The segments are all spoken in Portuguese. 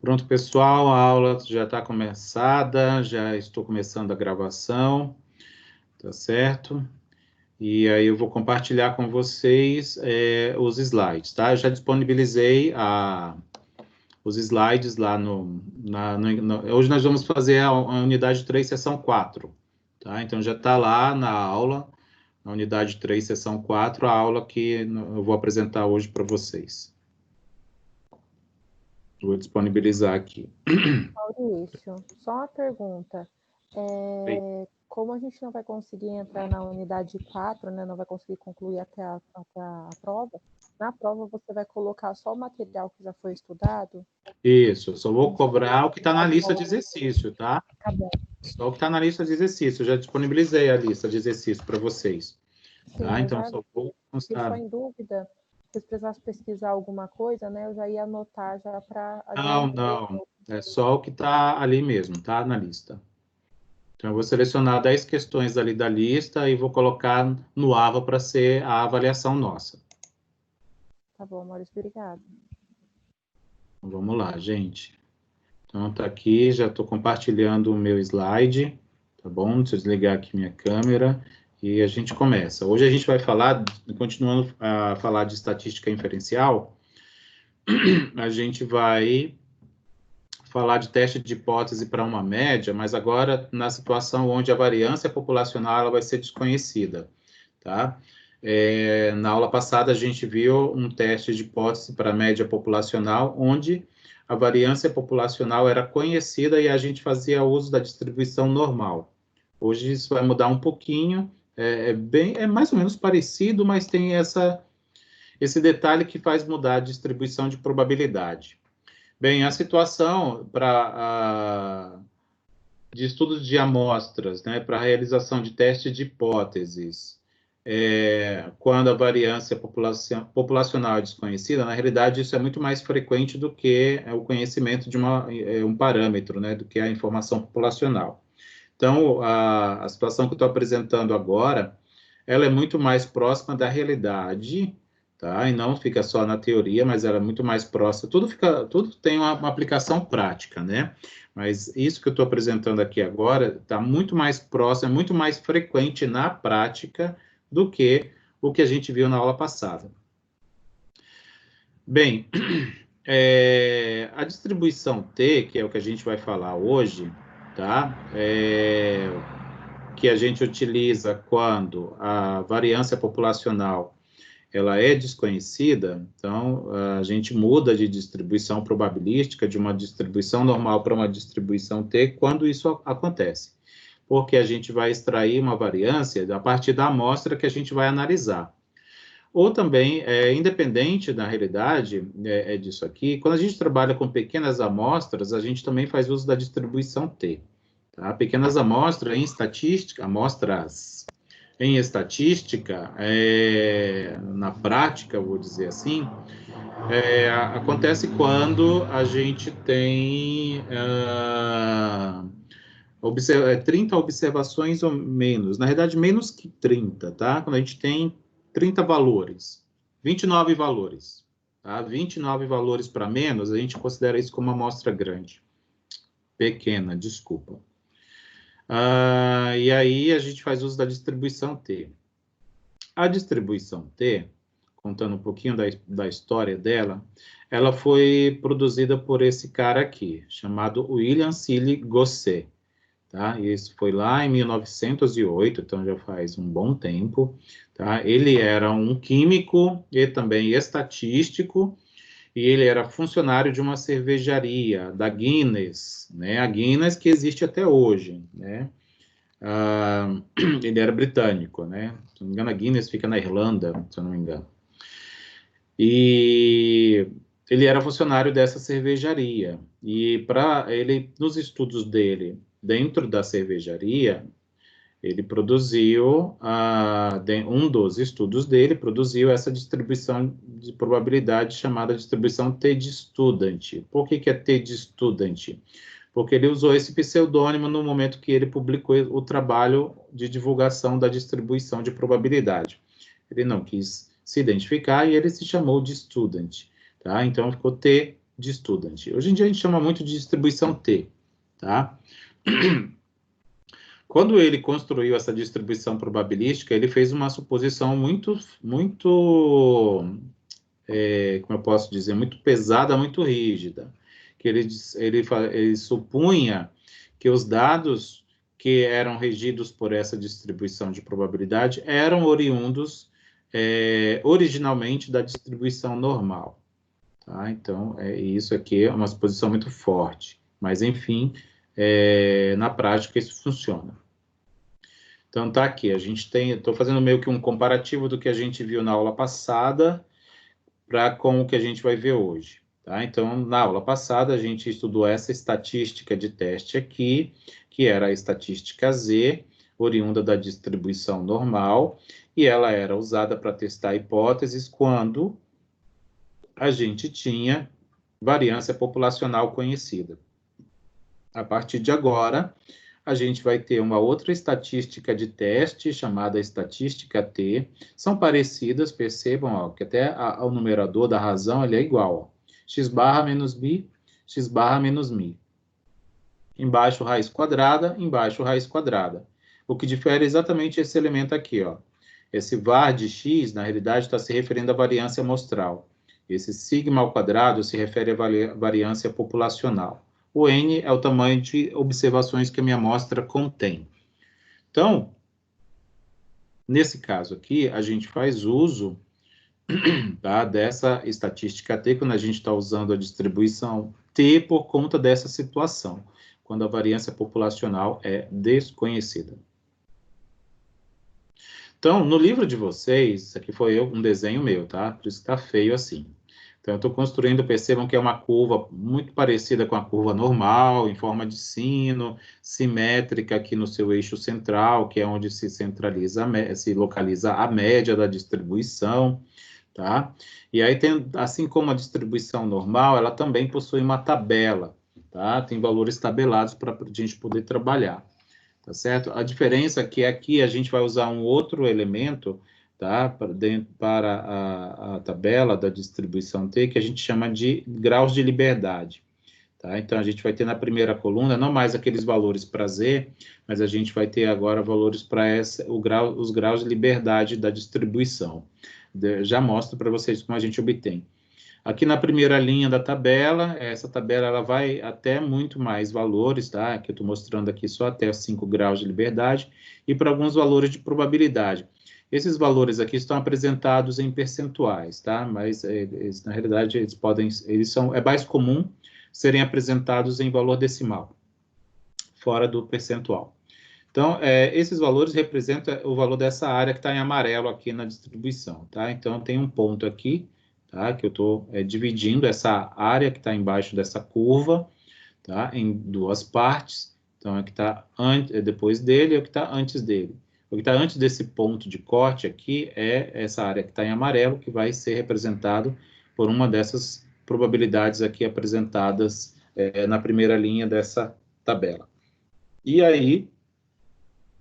Pronto, pessoal, a aula já está começada, já estou começando a gravação, tá certo? E aí eu vou compartilhar com vocês os slides, tá? Eu já disponibilizei os slides lá hoje nós vamos fazer a unidade 3, seção 4, tá? Então já está lá na aula, na unidade 3, seção 4, a aula que eu vou apresentar hoje para vocês. Vou disponibilizar aqui. Maurício, só uma pergunta. Como a gente não vai conseguir entrar na unidade 4, né, não vai conseguir concluir até a prova, na prova você vai colocar só o material que já foi estudado? Isso, eu só vou cobrar o que está na lista de exercício, tá? Tá bom. Só o que está na lista de exercício. Eu já disponibilizei a lista de exercício para vocês. Sim, Tá? Então, só vou só constar. em dúvida, se precisasse pesquisar alguma coisa, né, eu já ia anotar já para Não. É só o que está ali mesmo, tá? Na lista. Então, eu vou selecionar 10 questões ali da lista e vou colocar no AVA para ser a avaliação nossa. Tá bom, Maurício, obrigada. Então, vamos lá, gente. Então, tá aqui, já estou compartilhando o meu slide, tá bom? Deixa eu desligar aqui minha câmera e a gente começa. Hoje a gente vai falar, continuando a falar de estatística inferencial, a gente vai falar de teste de hipótese para uma média, mas agora na situação onde a variância populacional ela vai ser desconhecida, tá? Na aula passada a gente viu um teste de hipótese para média populacional, onde a variância populacional era conhecida e a gente fazia uso da distribuição normal. Hoje isso vai mudar um pouquinho, é mais ou menos parecido, mas tem esse detalhe que faz mudar a distribuição de probabilidade. Bem, a situação de estudos de amostras, né, para a realização de teste de hipóteses, quando a variância populacional é desconhecida, na realidade isso é muito mais frequente do que o conhecimento de um parâmetro, né, do que a informação populacional. Então, a situação que eu estou apresentando agora, ela é muito mais próxima da realidade, tá? E não fica só na teoria, mas ela é muito mais próxima. Tudo tem uma aplicação prática, né? Mas isso que eu estou apresentando aqui agora está muito mais próximo, é muito mais frequente na prática do que o que a gente viu na aula passada. Bem, a distribuição T, que é o que a gente vai falar hoje, tá? Que a gente utiliza quando a variância populacional ela é desconhecida, então a gente muda de distribuição probabilística de uma distribuição normal para uma distribuição T quando isso acontece, porque a gente vai extrair uma variância a partir da amostra que a gente vai analisar. Ou também, independente da realidade disso aqui, quando a gente trabalha com pequenas amostras, a gente também faz uso da distribuição T. Tá? Pequenas amostras em estatística, na prática, vou dizer assim, acontece quando a gente tem 30 observações ou menos, na verdade, menos que 30, tá? Quando a gente tem 30 valores, 29 valores, tá? 29 valores para menos, a gente considera isso como uma amostra grande. Pequena, desculpa. E aí a gente faz uso da distribuição T. A distribuição T, contando um pouquinho da história dela, ela foi produzida por esse cara aqui, chamado William Seeley Gosset. Tá? Isso foi lá em 1908, então já faz um bom tempo. Tá? Ele era um químico e também estatístico, e ele era funcionário de uma cervejaria, da Guinness, né? A Guinness que existe até hoje, né? Ele era britânico, né? Se não me engano, a Guinness fica na Irlanda, se eu não me engano. E ele era funcionário dessa cervejaria. E nos estudos dele dentro da cervejaria, ele produziu, um dos estudos dele produziu essa distribuição de probabilidade chamada distribuição T de Student. Por que é T de Student? Porque ele usou esse pseudônimo no momento que ele publicou o trabalho de divulgação da distribuição de probabilidade. Ele não quis se identificar e ele se chamou de Student, tá? Então ficou T de student. Hoje em dia a gente chama muito de distribuição T, tá? Quando ele construiu essa distribuição probabilística, ele fez uma suposição muito, como eu posso dizer, muito pesada, muito rígida, que ele supunha que os dados que eram regidos por essa distribuição de probabilidade eram oriundos originalmente da distribuição normal. Tá? Então, isso aqui é uma suposição muito forte, mas, enfim, na prática isso funciona. Então, tá aqui, estou fazendo meio que um comparativo do que a gente viu na aula passada com o que a gente vai ver hoje. Tá? Então, na aula passada, a gente estudou essa estatística de teste aqui, que era a estatística Z, oriunda da distribuição normal, e ela era usada para testar hipóteses quando a gente tinha variância populacional conhecida. A partir de agora, a gente vai ter uma outra estatística de teste, chamada estatística T. São parecidas, percebam, ó, que até o numerador da razão ele é igual. Ó. X barra menos mi, X barra menos mi. Embaixo raiz quadrada, embaixo raiz quadrada. O que difere é exatamente esse elemento aqui, ó. Esse var de x, na realidade, está se referindo à variância amostral. Esse sigma ao quadrado se refere à variância populacional. O N é o tamanho de observações que a minha amostra contém. Então, nesse caso aqui, a gente faz uso tá, dessa estatística T, quando a gente está usando a distribuição T por conta dessa situação, quando a variância populacional é desconhecida. Então, no livro de vocês, isso aqui foi um desenho meu, tá? Por isso que está feio assim. Então, eu estou construindo, percebam que é uma curva muito parecida com a curva normal, em forma de sino, simétrica aqui no seu eixo central, que é onde se localiza a média da distribuição, tá? E aí, assim como a distribuição normal, ela também possui uma tabela, tá? Tem valores tabelados para a gente poder trabalhar, tá certo? A diferença é que aqui a gente vai usar um outro elemento, tá? Para a tabela da distribuição T, que a gente chama de graus de liberdade. Tá? Então, a gente vai ter na primeira coluna, não mais aqueles valores para Z, mas a gente vai ter agora valores para os graus de liberdade da distribuição. Já mostro para vocês como a gente obtém. Aqui na primeira linha da tabela, essa tabela ela vai até muito mais valores, tá? Que eu estou mostrando aqui só até 5 graus de liberdade, e para alguns valores de probabilidade. Esses valores aqui estão apresentados em percentuais, tá? Mas, na realidade, é mais comum serem apresentados em valor decimal, fora do percentual. Então, esses valores representam o valor dessa área que está em amarelo aqui na distribuição, tá? Então, tem um ponto aqui, tá? Que eu estou dividindo essa área que está embaixo dessa curva, tá? Em duas partes. Então, é o que está depois dele e o que está antes dele. O que está antes desse ponto de corte aqui é essa área que está em amarelo, que vai ser representado por uma dessas probabilidades aqui apresentadas na primeira linha dessa tabela. E aí,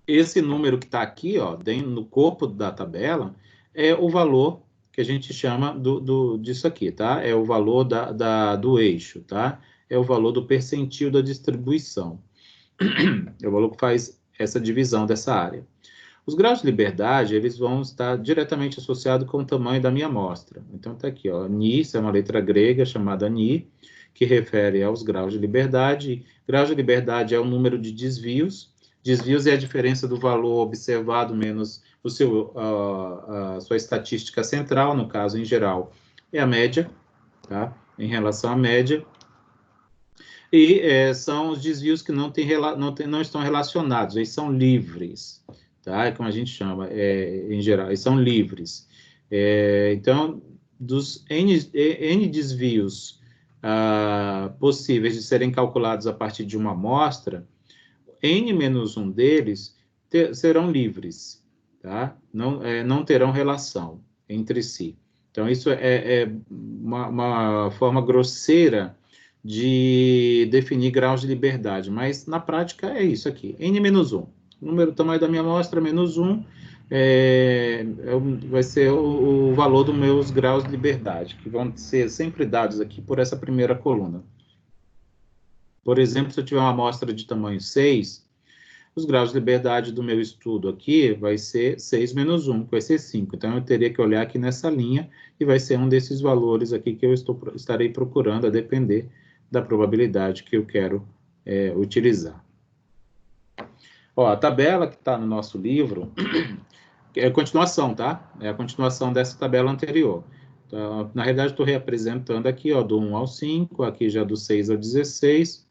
esse número que está aqui, ó, no corpo da tabela, é o valor que a gente chama disso aqui, tá? É o valor do eixo, tá? É o valor do percentil da distribuição. É o valor que faz essa divisão dessa área. Os graus de liberdade, eles vão estar diretamente associados com o tamanho da minha amostra. Então, está aqui, ó, Ni, isso é uma letra grega chamada Ni, que refere aos graus de liberdade. Grau de liberdade é o número de desvios. Desvios é a diferença do valor observado menos a sua estatística central, no caso, em geral, é a média, tá? Em relação à média. E são os desvios que não estão relacionados, eles são livres. Tá? Como a gente chama, em geral, eles são livres. Então, dos N desvios possíveis de serem calculados a partir de uma amostra, N-1 deles serão livres, tá? Não terão relação entre si. Então, isso é uma forma grosseira de definir graus de liberdade, mas na prática é isso aqui, N-1. Tamanho da minha amostra, -1, vai ser o valor dos meus graus de liberdade, que vão ser sempre dados aqui por essa primeira coluna. Por exemplo, se eu tiver uma amostra de tamanho 6, os graus de liberdade do meu estudo aqui vai ser 6 menos 1, que vai ser 5. Então, eu teria que olhar aqui nessa linha e vai ser um desses valores aqui que eu estarei procurando, a depender da probabilidade que eu quero utilizar. Ó, a tabela que está no nosso livro é a continuação, tá? É a continuação dessa tabela anterior. Então, na realidade, estou reapresentando aqui, ó, do 1 ao 5, aqui já do 6 ao 16,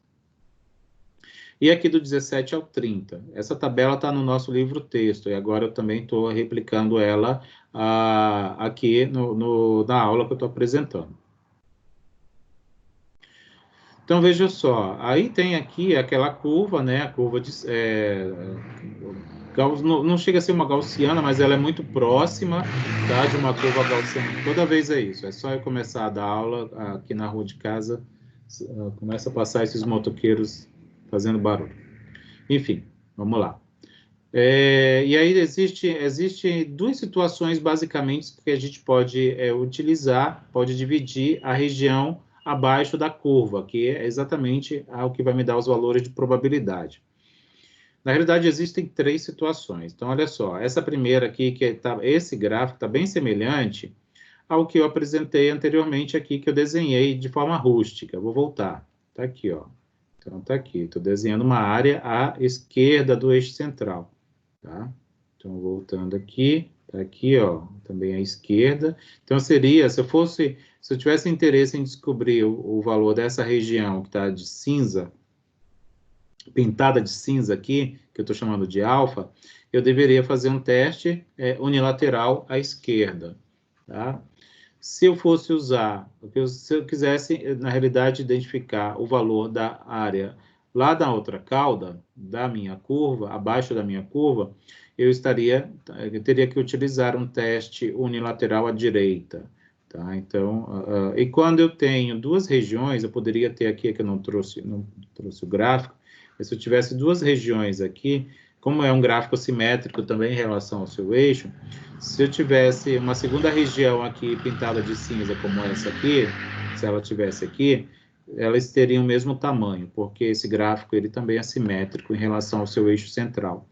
e aqui do 17 ao 30. Essa tabela está no nosso livro texto, e agora eu também estou replicando ela aqui na aula que eu estou apresentando. Então, veja só, aí tem aqui aquela curva, né, a curva de... não chega a ser uma gaussiana, mas ela é muito próxima, tá, de uma curva gaussiana. Toda vez é isso, é só eu começar a dar aula aqui na rua de casa, começa a passar esses motoqueiros fazendo barulho. Enfim, vamos lá. E aí existe duas situações, basicamente, que a gente pode utilizar, pode dividir a região abaixo da curva, que é exatamente o que vai me dar os valores de probabilidade. Na realidade, existem 3 situações. Então, olha só, essa primeira aqui, esse gráfico está bem semelhante ao que eu apresentei anteriormente aqui, que eu desenhei de forma rústica. Vou voltar. Está aqui, ó. Então, está aqui. Estou desenhando uma área à esquerda do eixo central. Tá? Então, voltando aqui, está aqui, ó, também à esquerda. Então, seria, se eu tivesse interesse em descobrir o valor dessa região que está de cinza, pintada de cinza aqui, que eu estou chamando de alfa, eu deveria fazer um teste unilateral à esquerda, tá? Se eu fosse usar, se eu quisesse, na realidade, identificar o valor da área lá da outra cauda, da minha curva, abaixo da minha curva, eu teria que utilizar um teste unilateral à direita, tá? Então, e quando eu tenho duas regiões, eu poderia ter aqui, que eu não trouxe o gráfico, mas se eu tivesse duas regiões aqui, como é um gráfico simétrico também em relação ao seu eixo, se eu tivesse uma segunda região aqui pintada de cinza como essa aqui, se ela tivesse aqui, elas teriam o mesmo tamanho, porque esse gráfico ele também é simétrico em relação ao seu eixo central.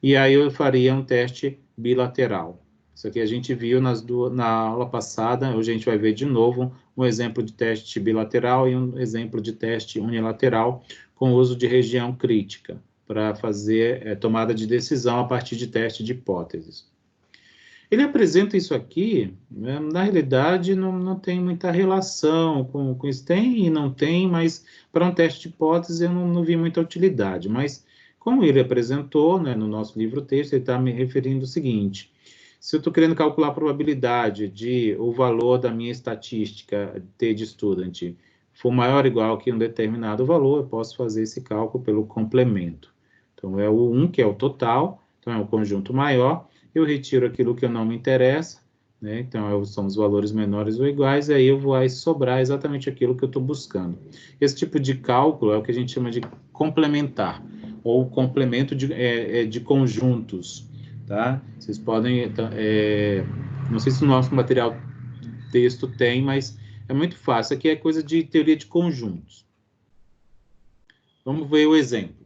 E aí eu faria um teste bilateral. Isso aqui a gente viu na aula passada, hoje a gente vai ver de novo um exemplo de teste bilateral e um exemplo de teste unilateral com uso de região crítica, para fazer tomada de decisão a partir de teste de hipóteses. Ele apresenta isso aqui, né, na realidade não tem muita relação com isso, tem e não tem, mas para um teste de hipótese eu não vi muita utilidade, mas como ele apresentou, né, no nosso livro texto, ele está me referindo ao seguinte: se eu estou querendo calcular a probabilidade de o valor da minha estatística T de student for maior ou igual que um determinado valor, eu posso fazer esse cálculo pelo complemento. Então, é o 1, que é o total, então é o conjunto maior, eu retiro aquilo que não me interessa, né? Então, são os valores menores ou iguais, e aí eu vou sobrar exatamente aquilo que eu estou buscando. Esse tipo de cálculo é o que a gente chama de complementar, ou complemento de conjuntos, tá? Vocês podem... não sei se o nosso material texto tem, mas é muito fácil. Aqui é coisa de teoria de conjuntos. Vamos ver o exemplo.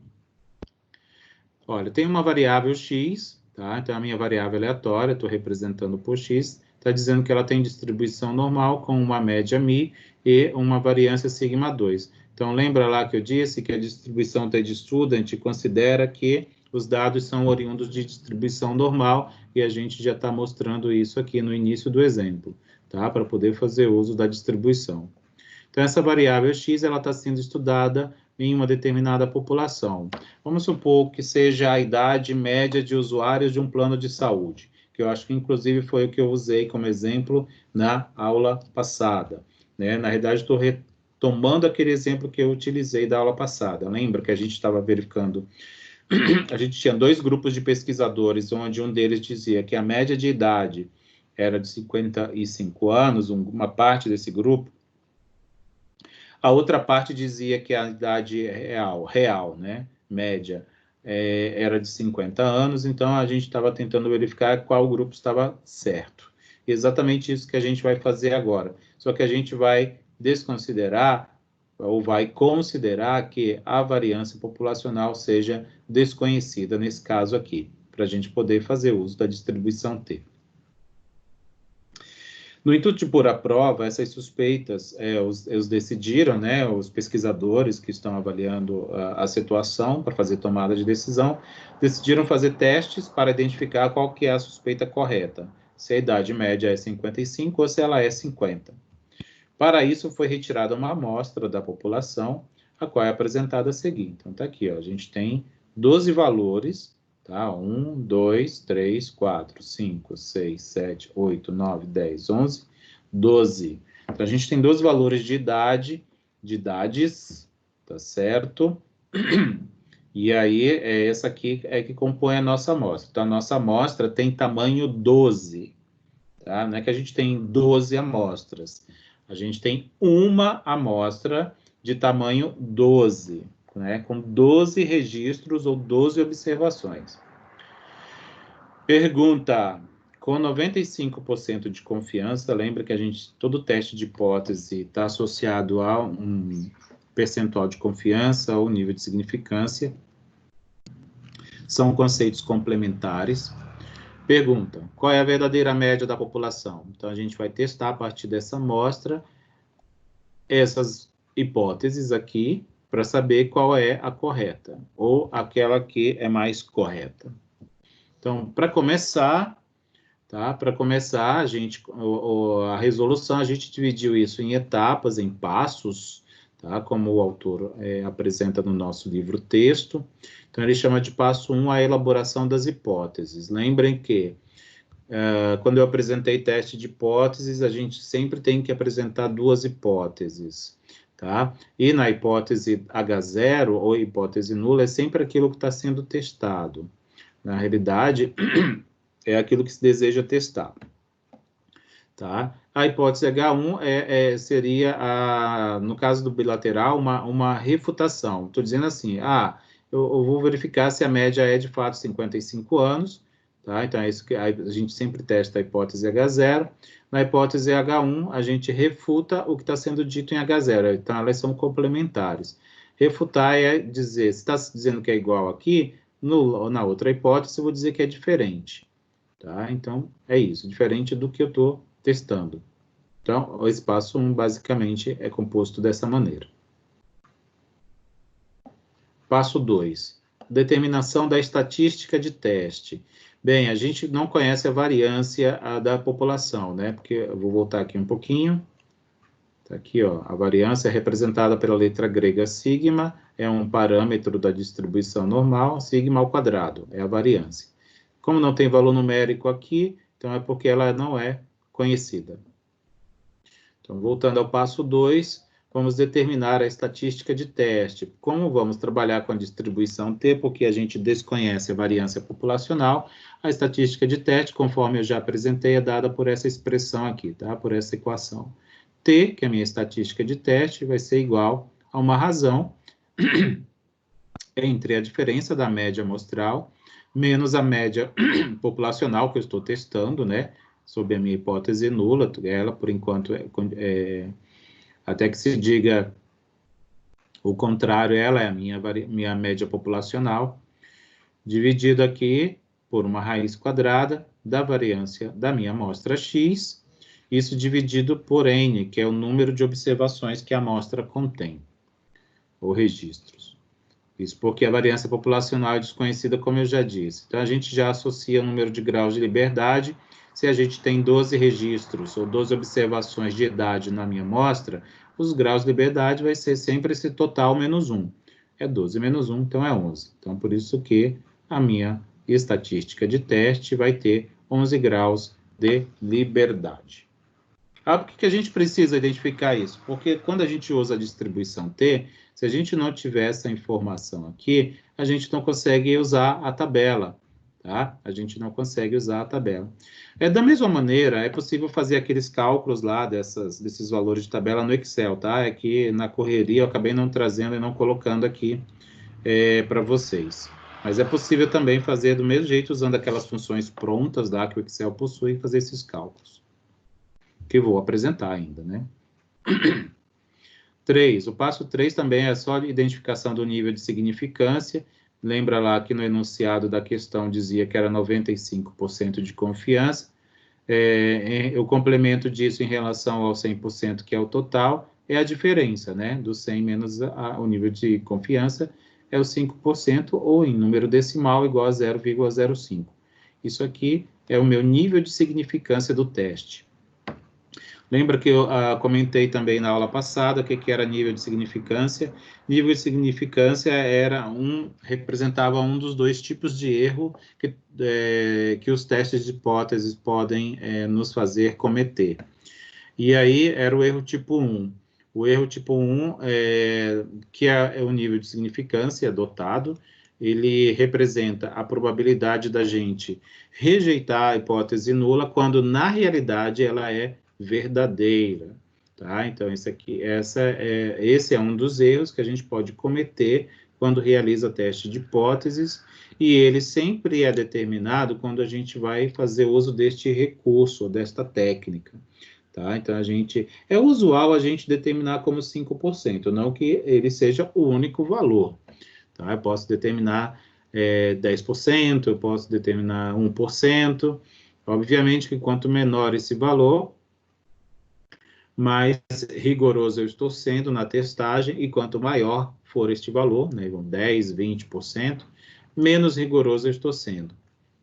Olha, tem uma variável x, tá? Então, a minha variável aleatória, estou representando por x, está dizendo que ela tem distribuição normal com uma média μ e uma variância sigma 2. Então, lembra lá que eu disse que a distribuição T de student considera que os dados são oriundos de distribuição normal, e a gente já está mostrando isso aqui no início do exemplo, tá? Para poder fazer uso da distribuição. Então, essa variável x, ela está sendo estudada em uma determinada população. Vamos supor que seja a idade média de usuários de um plano de saúde, que eu acho que, inclusive, foi o que eu usei como exemplo na aula passada, né? Na realidade, estou retomando aquele exemplo que eu utilizei da aula passada. Lembra que a gente estava verificando... A gente tinha 2 grupos de pesquisadores, onde um deles dizia que a média de idade era de 55 anos, uma parte desse grupo. A outra parte dizia que a idade real, né, média, era de 50 anos, então a gente estava tentando verificar qual grupo estava certo. Exatamente isso que a gente vai fazer agora. Só que a gente vai desconsiderar ou vai considerar que a variância populacional seja desconhecida nesse caso aqui, para a gente poder fazer uso da distribuição T. No intuito de pôr à prova, essas suspeitas, os decidiram, né, os pesquisadores que estão avaliando a situação para fazer tomada de decisão, decidiram fazer testes para identificar qual que é a suspeita correta, se a idade média é 55 ou se ela é 50. Para isso, foi retirada uma amostra da população, a qual é apresentada a seguir. Então, está aqui, ó, a gente tem 12 valores, tá? 1, 2, 3, 4, 5, 6, 7, 8, 9, 10, 11, 12. Então, a gente tem 12 valores de idades, tá certo? E aí, essa aqui é que compõe a nossa amostra. Então, a nossa amostra tem tamanho 12, tá? Não é que a gente tem 12 amostras. A gente tem uma amostra de tamanho 12, né? Com 12 registros ou 12 observações. Pergunta: com 95% de confiança, lembra que todo teste de hipótese está associado a um percentual de confiança ou nível de significância. São conceitos complementares. Pergunta: qual é a verdadeira média da população? Então, a gente vai testar a partir dessa amostra essas hipóteses aqui para saber qual é a correta, ou aquela que é mais correta. Então, para começar, tá? Para começar, a resolução, a gente dividiu isso em etapas, em passos, tá? Como o autor apresenta no nosso livro texto. Então, ele chama de passo 1 a elaboração das hipóteses. Lembrem que, quando eu apresentei teste de hipóteses, a gente sempre tem que apresentar duas hipóteses, tá? E na hipótese H0, ou hipótese nula, é sempre aquilo que está sendo testado. Na realidade, é aquilo que se deseja testar, tá? A hipótese H1 seria, no caso do bilateral, uma refutação. Estou dizendo assim, eu vou verificar se a média é de fato 55 anos, tá? Então, é isso que a gente sempre testa a hipótese H0. Na hipótese H1, a gente refuta o que está sendo dito em H0. Então, elas são complementares. Refutar é dizer, se está dizendo que é igual aqui, na outra hipótese, eu vou dizer que é diferente. Tá? Então, é isso, diferente do que eu estou testando. Então, o espaço 1, basicamente, é composto dessa maneira. Passo 2, determinação da estatística de teste. Bem, a gente não conhece a variância da população, né? Porque eu vou voltar aqui um pouquinho. Está aqui, ó, a variância é representada pela letra grega sigma, é um parâmetro da distribuição normal, sigma ao quadrado, é a variância. Como não tem valor numérico aqui, então é porque ela não é conhecida. Então, voltando ao passo 2, vamos determinar a estatística de teste. Como vamos trabalhar com a distribuição T, porque a gente desconhece a variância populacional, a estatística de teste, conforme eu já apresentei, é dada por essa expressão aqui, tá? Por essa equação. T, que é a minha estatística de teste, vai ser igual a uma razão entre a diferença da média amostral menos a média populacional que eu estou testando, né? Sob a minha hipótese nula, ela, por enquanto, até que se diga o contrário, ela é a minha média populacional, dividido aqui por uma raiz quadrada da variância da minha amostra X, isso dividido por N, que é o número de observações que a amostra contém, ou registros. Isso porque a variância populacional é desconhecida, como eu já disse. Então, a gente já associa o número de graus de liberdade. Se a gente tem 12 registros ou 12 observações de idade na minha amostra, os graus de liberdade vai ser sempre esse total menos 1. É 12 menos 1, então é 11. Então, por isso que a minha estatística de teste vai ter 11 graus de liberdade. Por que a gente precisa identificar isso? Porque quando a gente usa a distribuição T, se a gente não tiver essa informação aqui, a gente não consegue usar a tabela, tá? A gente não consegue usar a tabela. Da mesma maneira, é possível fazer aqueles cálculos lá desses valores de tabela no Excel, tá? É que na correria eu acabei não trazendo e não colocando aqui para vocês. Mas é possível também fazer do mesmo jeito, usando aquelas funções prontas lá que o Excel possui, fazer esses cálculos. Que vou apresentar ainda, né? 3. O passo 3 também é só a identificação do nível de significância. Lembra lá que no enunciado da questão dizia que era 95% de confiança. O complemento disso em relação ao 100%, que é o total, é a diferença, né? Do 100 menos o nível de confiança é o 5%, ou em número decimal igual a 0,05. Isso aqui é o meu nível de significância do teste. Lembra que eu comentei também na aula passada o que era nível de significância? Nível de significância representava um dos dois tipos de erro que os testes de hipóteses podem nos fazer cometer. E aí era o erro tipo 1. O erro tipo 1, que é o nível de significância adotado, ele representa a probabilidade da gente rejeitar a hipótese nula, quando na realidade ela é verdadeira, tá? Então, esse é um dos erros que a gente pode cometer quando realiza teste de hipóteses, e ele sempre é determinado quando a gente vai fazer uso deste recurso, desta técnica, tá? Então, é usual a gente determinar como 5%, não que ele seja o único valor, tá? Eu posso determinar 10%, eu posso determinar 1%, obviamente que quanto menor esse valor, mais rigoroso eu estou sendo na testagem, e quanto maior for este valor, né, 10%, 20%, menos rigoroso eu estou sendo.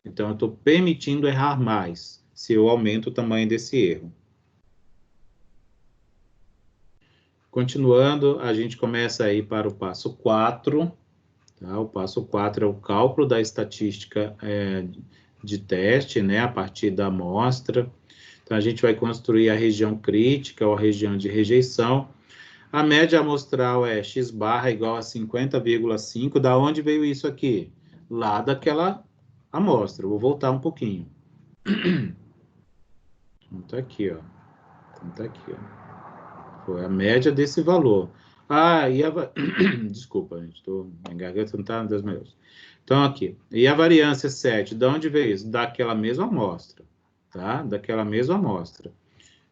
Então, eu estou permitindo errar mais, se eu aumento o tamanho desse erro. Continuando, a gente começa aí para o passo 4. Tá? O passo 4 é o cálculo da estatística de teste, né, a partir da amostra. Então, a gente vai construir a região crítica ou a região de rejeição. A média amostral é x barra igual a 50,5. Da onde veio isso aqui? Lá daquela amostra. Vou voltar um pouquinho. Então, tá aqui, ó. Foi a média desse valor. Desculpa, gente, minha garganta não está das melhores. Então, aqui. E a variância 7, de onde veio isso? Daquela mesma amostra, tá? Daquela mesma amostra.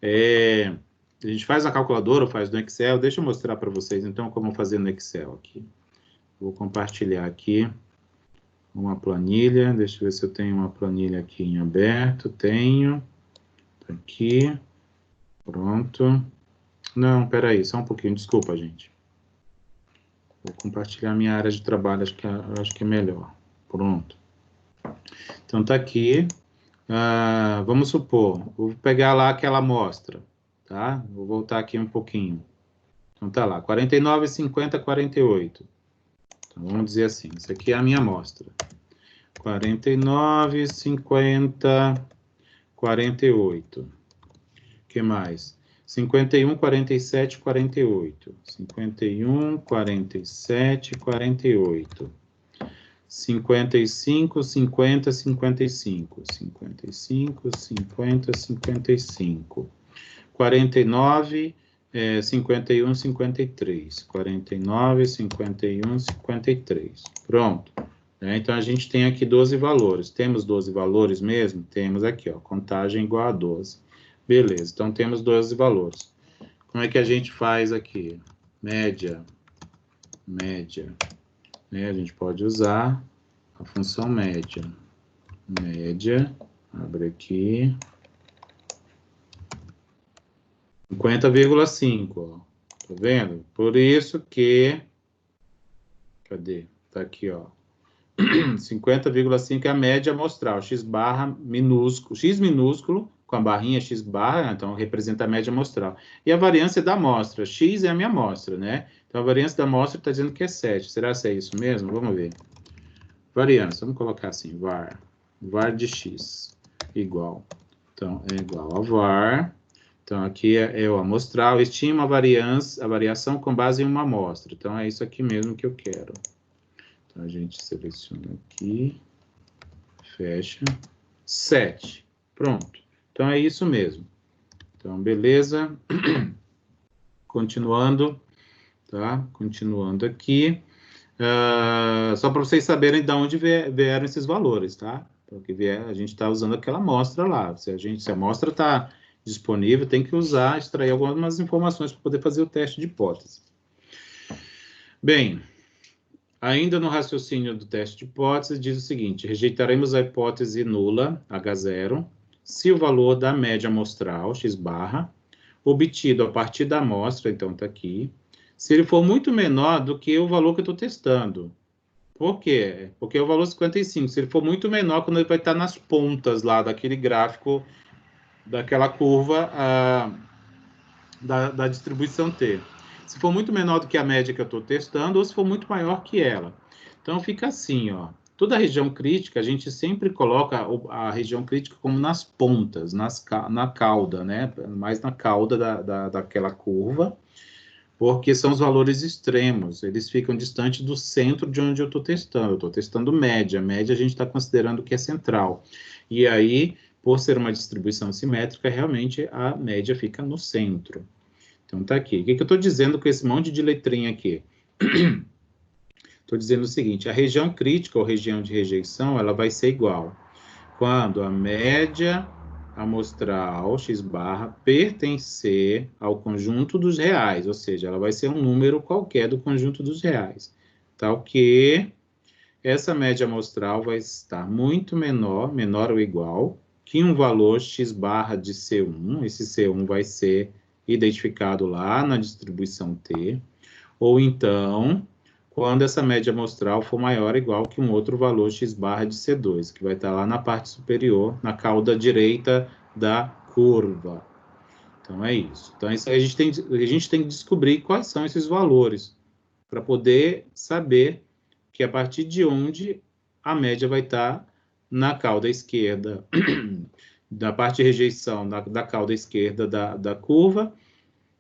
A gente faz na calculadora ou faz no Excel. Deixa eu mostrar para vocês, então, como fazer no Excel aqui. Vou compartilhar aqui uma planilha. Deixa eu ver se eu tenho uma planilha aqui em aberto. Tenho. Tá aqui. Pronto. Não, peraí, só um pouquinho. Desculpa, gente. Vou compartilhar minha área de trabalho, acho que é melhor. Pronto. Então, tá aqui. Vamos supor, vou pegar lá aquela amostra, tá? Vou voltar aqui um pouquinho. Então, tá lá, 49, 50, 48. Então, vamos dizer assim, isso aqui é a minha amostra. 49, 50, 48. O que mais? 51, 47, 48. 51, 47, 48. 55, 50, 55. 55, 50, 55. 49, 51, 53. 49, 51, 53. Pronto. Então, a gente tem aqui 12 valores. Temos 12 valores mesmo? Temos aqui, ó, contagem igual a 12. Beleza, então temos 12 valores. Como é que a gente faz aqui? Média. Né? A gente pode usar a função média. Média, abre aqui. 50,5, ó. Tá vendo? Por isso que... Cadê? Tá aqui, ó. 50,5 é a média amostral. X barra minúsculo. X minúsculo, com a barrinha X barra, então representa a média amostral. E a variância da amostra. X é a minha amostra, né? Então, a variância da amostra está dizendo que é 7. Será que é isso mesmo? Vamos ver. Variância, vamos colocar assim, var de x igual. Então, é igual a var. Então, aqui é o amostral. Estima a variação com base em uma amostra. Então, é isso aqui mesmo que eu quero. Então, a gente seleciona aqui, fecha, 7. Pronto. Então, é isso mesmo. Então, beleza. Continuando, tá? Continuando aqui. Só para vocês saberem de onde vieram esses valores, tá? Porque a gente está usando aquela amostra lá. Se a amostra está disponível, tem que extrair algumas informações para poder fazer o teste de hipótese. Bem, ainda no raciocínio do teste de hipótese, diz o seguinte: rejeitaremos a hipótese nula, H0, se o valor da média amostral, x barra, obtido a partir da amostra, então está aqui, se ele for muito menor do que o valor que eu estou testando. Por quê? Porque é o valor 55. Se ele for muito menor, quando ele vai estar nas pontas lá daquele gráfico, daquela curva da distribuição T. Se for muito menor do que a média que eu estou testando, ou se for muito maior que ela. Então, fica assim, ó. Toda a região crítica, a gente sempre coloca a região crítica como nas pontas, na cauda, né? Mais na cauda daquela curva, porque são os valores extremos, eles ficam distantes do centro de onde eu estou testando. Eu estou testando média. Média a gente está considerando que é central. E aí, por ser uma distribuição simétrica, realmente a média fica no centro. Então, tá aqui. O que eu estou dizendo com esse monte de letrinha aqui? Estou dizendo o seguinte: a região crítica ou região de rejeição, ela vai ser igual quando a média amostral, x barra, pertencer ao conjunto dos reais, ou seja, ela vai ser um número qualquer do conjunto dos reais, tal que essa média amostral vai estar muito menor ou igual, que um valor x barra de C1, esse C1 vai ser identificado lá na distribuição T, ou então, quando essa média amostral for maior ou igual que um outro valor x barra de C2, que vai estar lá na parte superior, na cauda direita da curva. Então, é isso. Então, isso a gente tem que descobrir quais são esses valores, para poder saber que a partir de onde a média vai estar na cauda esquerda, da parte de rejeição da cauda esquerda da curva,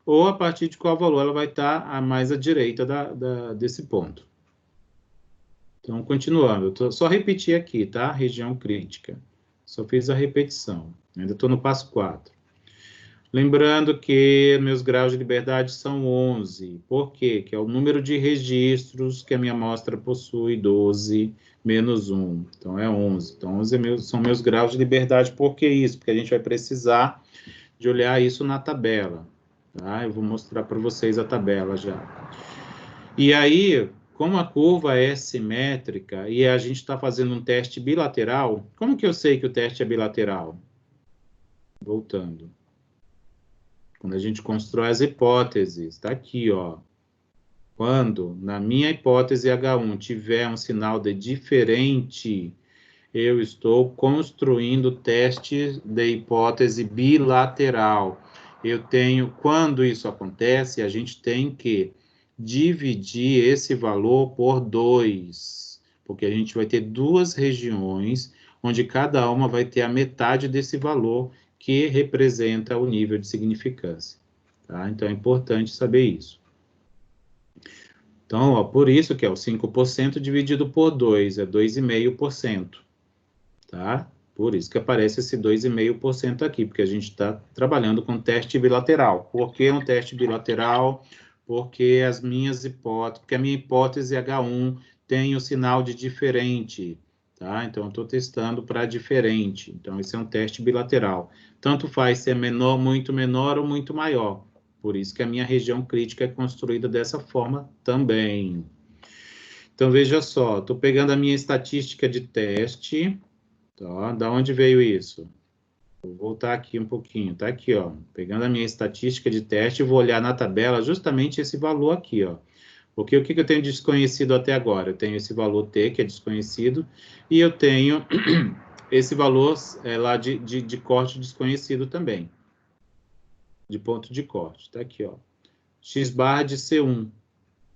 ou a partir de qual valor ela vai estar mais à direita desse ponto. Então, continuando, só repetir aqui, tá? Região crítica. Só fiz a repetição. Ainda estou no passo 4. Lembrando que meus graus de liberdade são 11. Por quê? Que é o número de registros que a minha amostra possui, 12 menos 1. Então, é 11. Então, 11 são meus graus de liberdade. Por que isso? Porque a gente vai precisar de olhar isso na tabela. Tá? Eu vou mostrar para vocês a tabela já. E aí, como a curva é simétrica e a gente está fazendo um teste bilateral, como que eu sei que o teste é bilateral? Voltando. Quando a gente constrói as hipóteses, está aqui, ó. Quando, na minha hipótese H1, tiver um sinal de diferente, eu estou construindo teste de hipótese bilateral. Quando isso acontece, a gente tem que dividir esse valor por 2, porque a gente vai ter duas regiões, onde cada uma vai ter a metade desse valor, que representa o nível de significância. Tá? Então, é importante saber isso. Então, ó, por isso que é o 5% dividido por 2, é 2,5%. Tá? Por isso que aparece esse 2,5% aqui, porque a gente está trabalhando com teste bilateral. Por que um teste bilateral? Porque a minha hipótese H1 tem o sinal de diferente, tá? Então, eu estou testando para diferente. Então, esse é um teste bilateral. Tanto faz se é menor, muito menor ou muito maior. Por isso que a minha região crítica é construída dessa forma também. Então, veja só, estou pegando a minha estatística de teste. Tá? Da onde veio isso? Vou voltar aqui um pouquinho. Tá aqui, ó. Pegando a minha estatística de teste, vou olhar na tabela justamente esse valor aqui, ó. Porque o que eu tenho desconhecido até agora? Eu tenho esse valor T, que é desconhecido, e eu tenho esse valor lá de corte desconhecido também. De ponto de corte. Tá aqui, ó. X barra de C1.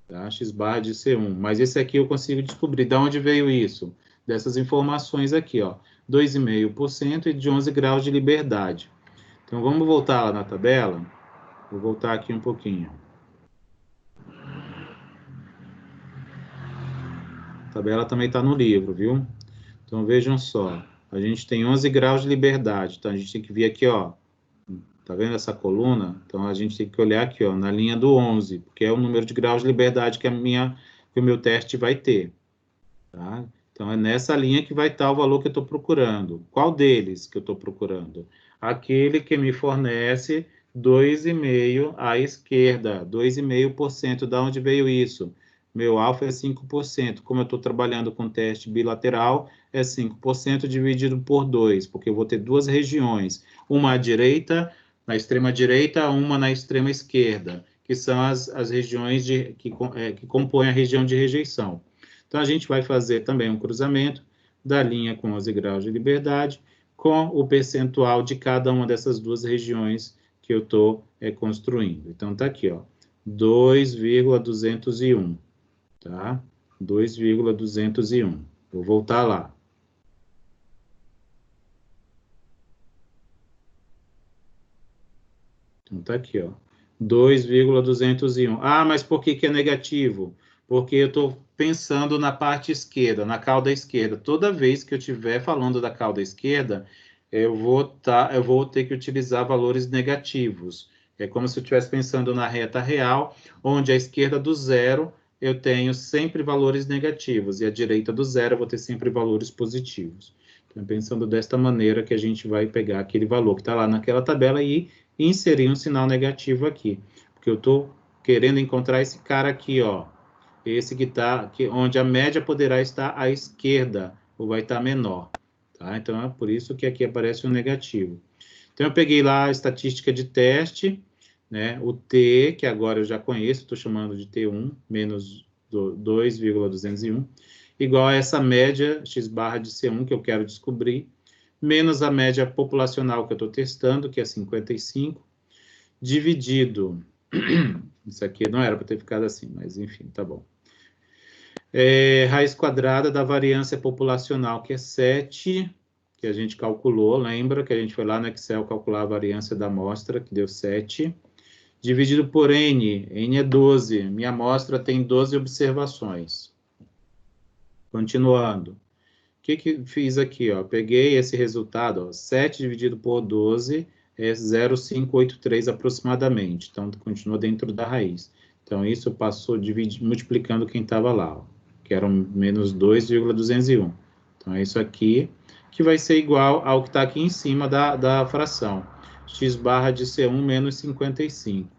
Tá? X barra de C1. Mas esse aqui eu consigo descobrir. De onde veio isso? Dessas informações aqui, ó. 2,5% e de 11 graus de liberdade. Então, vamos voltar lá na tabela. Vou voltar aqui um pouquinho. A tabela também está no livro, viu? Então, vejam só. A gente tem 11 graus de liberdade. Então, a gente tem que vir aqui, ó. Tá vendo essa coluna? Então, a gente tem que olhar aqui, ó, na linha do 11, porque é o número de graus de liberdade que a minha que o meu teste vai ter. Tá? Então, é nessa linha que vai estar o valor que eu estou procurando. Qual deles que eu estou procurando? Aquele que me fornece 2,5% à esquerda, 2,5%. Da onde veio isso? Meu alfa é 5%. Como eu estou trabalhando com teste bilateral, é 5% dividido por 2, porque eu vou ter duas regiões, uma à direita, na extrema direita, uma na extrema esquerda, que são as regiões que compõem a região de rejeição. Então, a gente vai fazer também um cruzamento da linha com 11 graus de liberdade com o percentual de cada uma dessas duas regiões que eu estou construindo. Então, está aqui, ó, 2,201, tá? 2,201. Vou voltar lá. Então, está aqui, ó, 2,201. Ah, mas por que que é negativo? Porque eu estou pensando na parte esquerda, na cauda esquerda. Toda vez que eu estiver falando da cauda esquerda, eu vou ter que utilizar valores negativos. É como se eu estivesse pensando na reta real, onde à esquerda do zero eu tenho sempre valores negativos, e à direita do zero eu vou ter sempre valores positivos. Então, pensando desta maneira que a gente vai pegar aquele valor que está lá naquela tabela e inserir um sinal negativo aqui, porque eu estou querendo encontrar esse cara aqui, ó, esse que está, onde a média poderá estar à esquerda, ou vai estar menor, tá? Então, é por isso que aqui aparece um negativo. Então, eu peguei lá a estatística de teste, né, o T, que agora eu já conheço, estou chamando de T1, menos 2,201, igual a essa média x barra de C1 que eu quero descobrir, menos a média populacional que eu estou testando, que é 55, dividido... Isso aqui não era para ter ficado assim, mas enfim, tá bom. Raiz quadrada da variância populacional, que é 7, que a gente calculou, lembra que a gente foi lá no Excel calcular a variância da amostra, que deu 7, dividido por N, N é 12, minha amostra tem 12 observações. Continuando. O que fiz aqui? Ó? Peguei esse resultado, ó, 7 dividido por 12 é 0,583 aproximadamente. Então, continua dentro da raiz. Então, isso passou multiplicando quem estava lá, ó, que era menos 2,201. Então, é isso aqui, que vai ser igual ao que está aqui em cima da fração. X barra de C1 menos 55.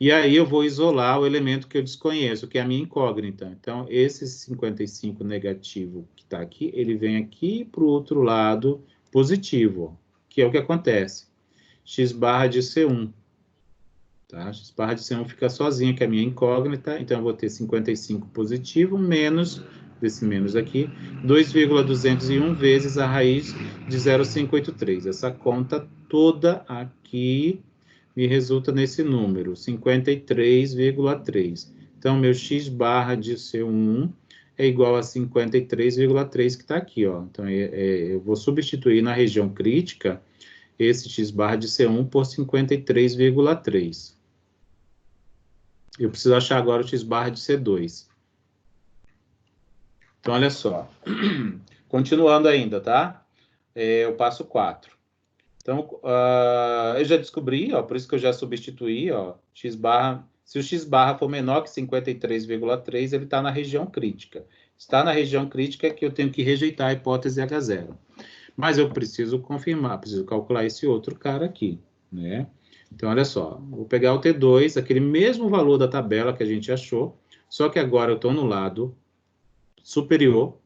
E aí eu vou isolar o elemento que eu desconheço, que é a minha incógnita. Então, esse 55 negativo que está aqui, ele vem aqui para o outro lado positivo, que é o que acontece. X barra de C1. Tá? X barra de C1 fica sozinha, que é a minha incógnita. Então, eu vou ter 55 positivo menos, desse menos aqui, 2,201 vezes a raiz de 0,583. Essa conta toda aqui me resulta nesse número, 53,3. Então, meu x barra de C1 é igual a 53,3 que está aqui, ó. Então, eu vou substituir na região crítica esse x barra de C1 por 53,3. Eu preciso achar agora o x barra de C2. Então, olha só. Continuando ainda, tá? O passo 4. Então, eu já descobri, ó, por isso que eu já substituí, ó, x barra, se o x barra for menor que 53,3, ele está na região crítica. Está na região crítica que eu tenho que rejeitar a hipótese H0. Mas eu preciso confirmar, preciso calcular esse outro cara aqui, né? Então, olha só, vou pegar o T2, aquele mesmo valor da tabela que a gente achou, só que agora eu estou no lado superior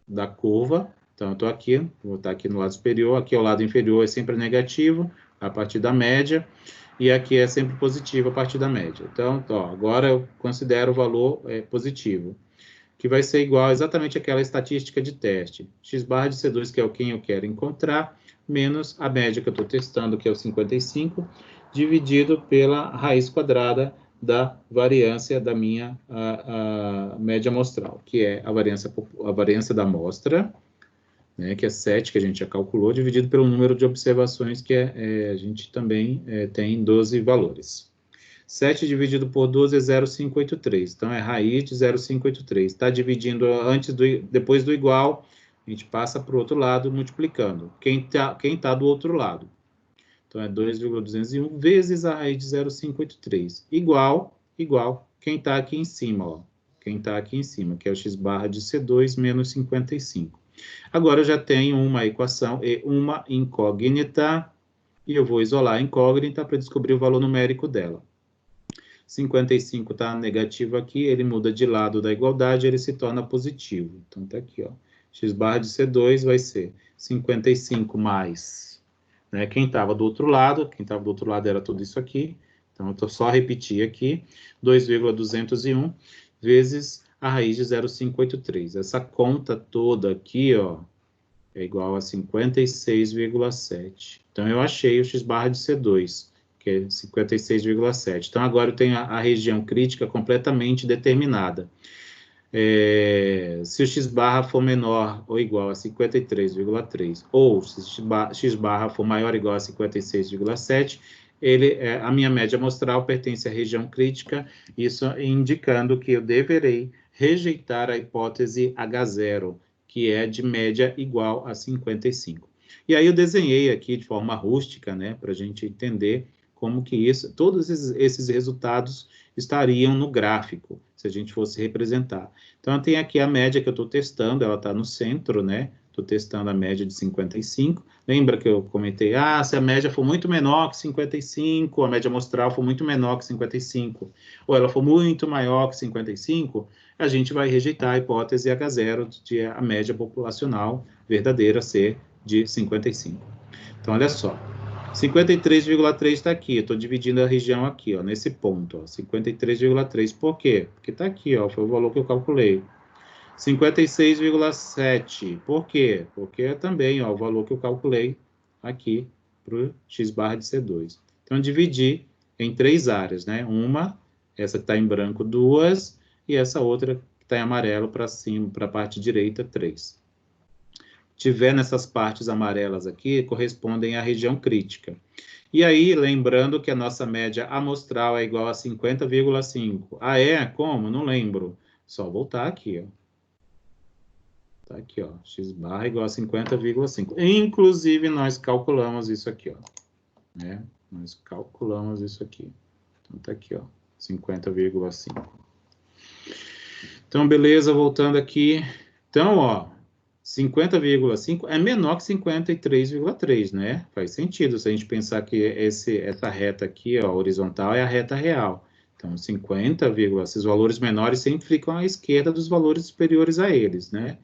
da curva. Então, eu estou aqui, vou estar aqui no lado superior, aqui ao lado inferior é sempre negativo, a partir da média, e aqui é sempre positivo a partir da média. Então, ó, agora eu considero o valor positivo, que vai ser igual exatamente àquela estatística de teste. X barra de C2, que é o quem eu quero encontrar, menos a média que eu estou testando, que é o 55, dividido pela raiz quadrada da variância da minha média amostral, que é a variância da amostra, né, que é 7, que a gente já calculou, dividido pelo número de observações, que a gente também tem 12 valores. 7 dividido por 12 é 0,583, então é raiz de 0,583. Está dividindo depois do igual, a gente passa para o outro lado multiplicando. Quem tá do outro lado? Então é 2,201 vezes a raiz de 0,583. Igual, quem está aqui em cima, ó. quem está aqui em cima, que é o x barra de C2 menos 55. Agora eu já tenho uma equação e uma incógnita, e eu vou isolar a incógnita para descobrir o valor numérico dela. 55 está negativo aqui, ele muda de lado da igualdade, ele se torna positivo. Então está aqui, ó. X barra de C2 vai ser 55 mais, né? Quem estava do outro lado era tudo isso aqui. Então, eu estou só repetir aqui, 2,201 vezes a raiz de 0,583. Essa conta toda aqui, ó, é igual a 56,7. Então, eu achei o x barra de C2, que é 56,7. Então, agora eu tenho a região crítica completamente determinada. Se o x barra for menor ou igual a 53,3, ou se x barra for maior ou igual a 56,7, a minha média amostral pertence à região crítica, isso indicando que eu deverei rejeitar a hipótese H0, que é de média igual a 55. E aí eu desenhei aqui de forma rústica, né, para a gente entender como que todos esses resultados estariam no gráfico, se a gente fosse representar. Então, tem aqui a média que eu estou testando, ela está no centro, né? Estou testando a média de 55. Lembra que eu comentei, se a média for muito menor que 55, a média amostral for muito menor que 55, ou ela for muito maior que 55, a gente vai rejeitar a hipótese H0 de a média populacional verdadeira ser de 55. Então, olha só. 53,3 está aqui, eu estou dividindo a região aqui, ó, nesse ponto, 53,3. Por quê? Porque está aqui, ó, foi o valor que eu calculei. 56,7. Por quê? Porque também, ó, o valor que eu calculei aqui para o x barra de C2. Então, dividi em 3 áreas, né? Uma, essa que está em branco, 2, e essa outra que está em amarelo para cima, para a parte direita, 3. Tiver nessas partes amarelas aqui, correspondem à região crítica. E aí, lembrando que a nossa média amostral é igual a 50,5. É? Como? Não lembro. Só voltar aqui, ó. Tá aqui, ó. X barra igual a 50,5. Inclusive, nós calculamos isso aqui, ó. Né? Nós calculamos isso aqui. Então, tá aqui, ó. 50,5. Então, beleza, voltando aqui. Então, ó, 50,5 é menor que 53,3, né? Faz sentido se a gente pensar que essa reta aqui, ó, horizontal, é a reta real. Então, 50, esses valores menores sempre ficam à esquerda dos valores superiores a eles, né?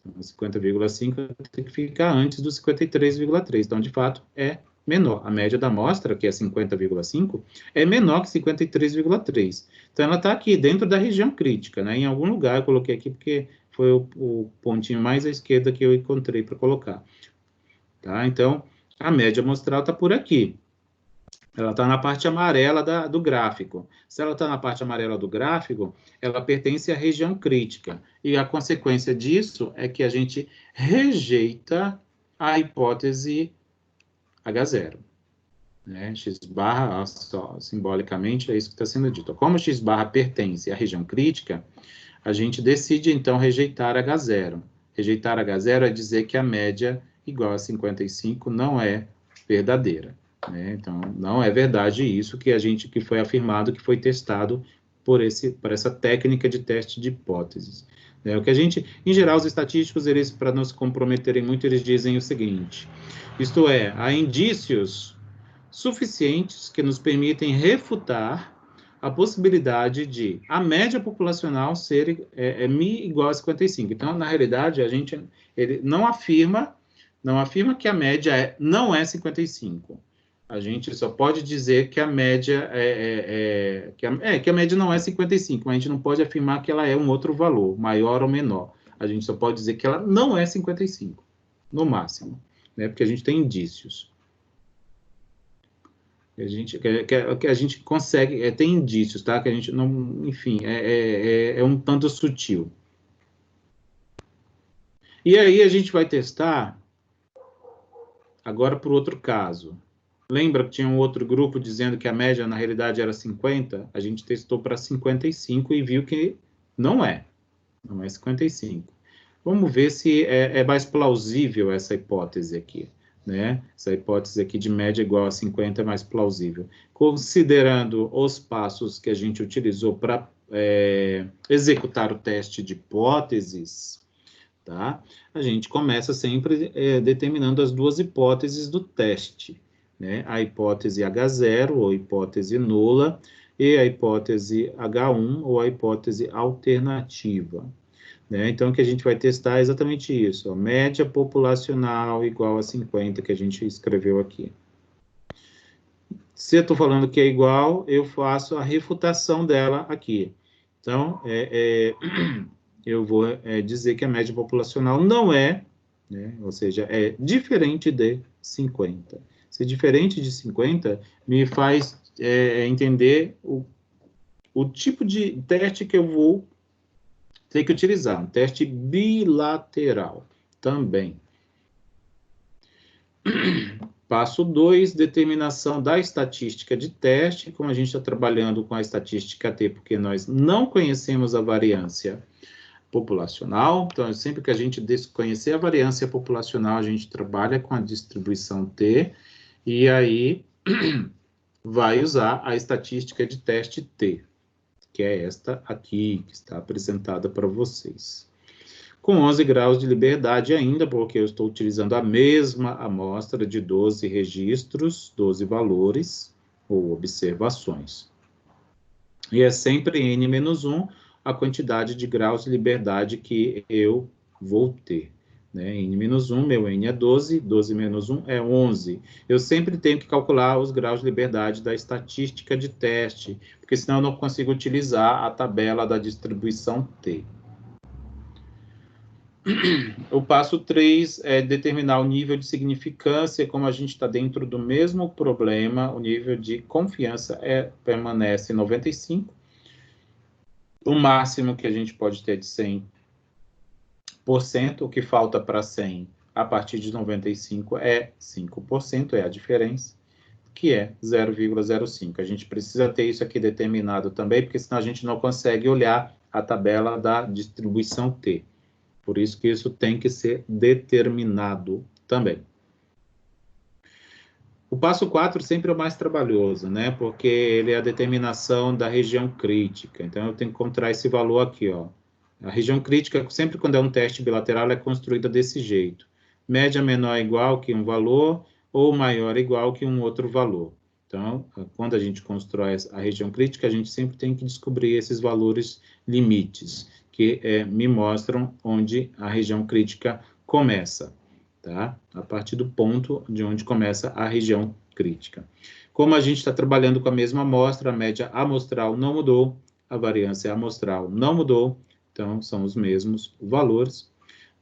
Então, 50,5 tem que ficar antes do 53,3. Então, de fato, é menor. A média da amostra, que é 50,5, é menor que 53,3. Então, ela está aqui, dentro da região crítica, né? Em algum lugar, eu coloquei aqui porque foi o pontinho mais à esquerda que eu encontrei para colocar. Tá? Então, a média amostral está por aqui. Ela está na parte amarela do gráfico. Se ela está na parte amarela do gráfico, ela pertence à região crítica. E a consequência disso é que a gente rejeita a hipótese H0. Né? X barra, só, simbolicamente, é isso que está sendo dito. Como X barra pertence à região crítica, a gente decide, então, rejeitar H0. Rejeitar H0 é dizer que a média igual a 55 não é verdadeira. Né? Então, não é verdade isso que foi afirmado, que foi testado por essa técnica de teste de hipóteses. Né? O que a gente, em geral, os estatísticos, eles, para não se comprometerem muito, eles dizem o seguinte, isto é, há indícios suficientes que nos permitem refutar a possibilidade de a média populacional ser mi igual a 55. Então, na realidade, ele não afirma que a média não é 55. A gente só pode dizer que a média que a média não é 55, mas a gente não pode afirmar que ela é um outro valor, maior ou menor. A gente só pode dizer que ela não é 55, no máximo, né? Porque a gente tem indícios. Que a gente consegue, tem indícios, tá? Que a gente não, enfim, é um tanto sutil. E aí a gente vai testar agora por outro caso. Lembra que tinha um outro grupo dizendo que a média, na realidade, era 50? A gente testou para 55 e viu que não é 55. Vamos ver se é mais plausível essa hipótese aqui. Né? Essa hipótese aqui de média igual a 50 é mais plausível. Considerando os passos que a gente utilizou para executar o teste de hipóteses, tá? A gente começa sempre determinando as duas hipóteses do teste, né? A hipótese H0, ou hipótese nula, e a hipótese H1, ou a hipótese alternativa. Né? Então, o que a gente vai testar é exatamente isso, a média populacional igual a 50, que a gente escreveu aqui. Se eu estou falando que é igual, eu faço a refutação dela aqui. Então, eu vou dizer que a média populacional não é, né, ou seja, é diferente de 50. Se diferente de 50, me faz entender o tipo de teste que eu vou ter que utilizar, um teste bilateral também. Passo 2, determinação da estatística de teste. Como a gente está trabalhando com a estatística T, porque nós não conhecemos a variância populacional, então sempre que a gente desconhecer a variância populacional, a gente trabalha com a distribuição T, e aí vai usar a estatística de teste T, que é esta aqui, que está apresentada para vocês. Com 11 graus de liberdade ainda, porque eu estou utilizando a mesma amostra de 12 registros, 12 valores ou observações. E é sempre N-1 a quantidade de graus de liberdade que eu vou ter. Né? N-1, meu N é 12, 12 menos 1 é 11. Eu sempre tenho que calcular os graus de liberdade da estatística de teste, porque senão eu não consigo utilizar a tabela da distribuição T. O passo 3 é determinar o nível de significância. Como a gente está dentro do mesmo problema, o nível de confiança permanece 95. O máximo que a gente pode ter de 100%, o que falta para 100 a partir de 95 é 5%, é a diferença, que é 0,05. A gente precisa ter isso aqui determinado também, porque senão a gente não consegue olhar a tabela da distribuição T. Por isso que isso tem que ser determinado também. O passo 4 sempre é o mais trabalhoso, né? Porque ele é a determinação da região crítica. Então, eu tenho que encontrar esse valor aqui, ó. A região crítica, sempre quando é um teste bilateral, é construída desse jeito. Média menor é igual que um valor, ou maior é igual que um outro valor. Então, quando a gente constrói a região crítica, a gente sempre tem que descobrir esses valores limites, que me mostram onde a região crítica começa, tá? A partir do ponto de onde começa a região crítica. Como a gente está trabalhando com a mesma amostra, a média amostral não mudou, a variância amostral não mudou, então são os mesmos valores,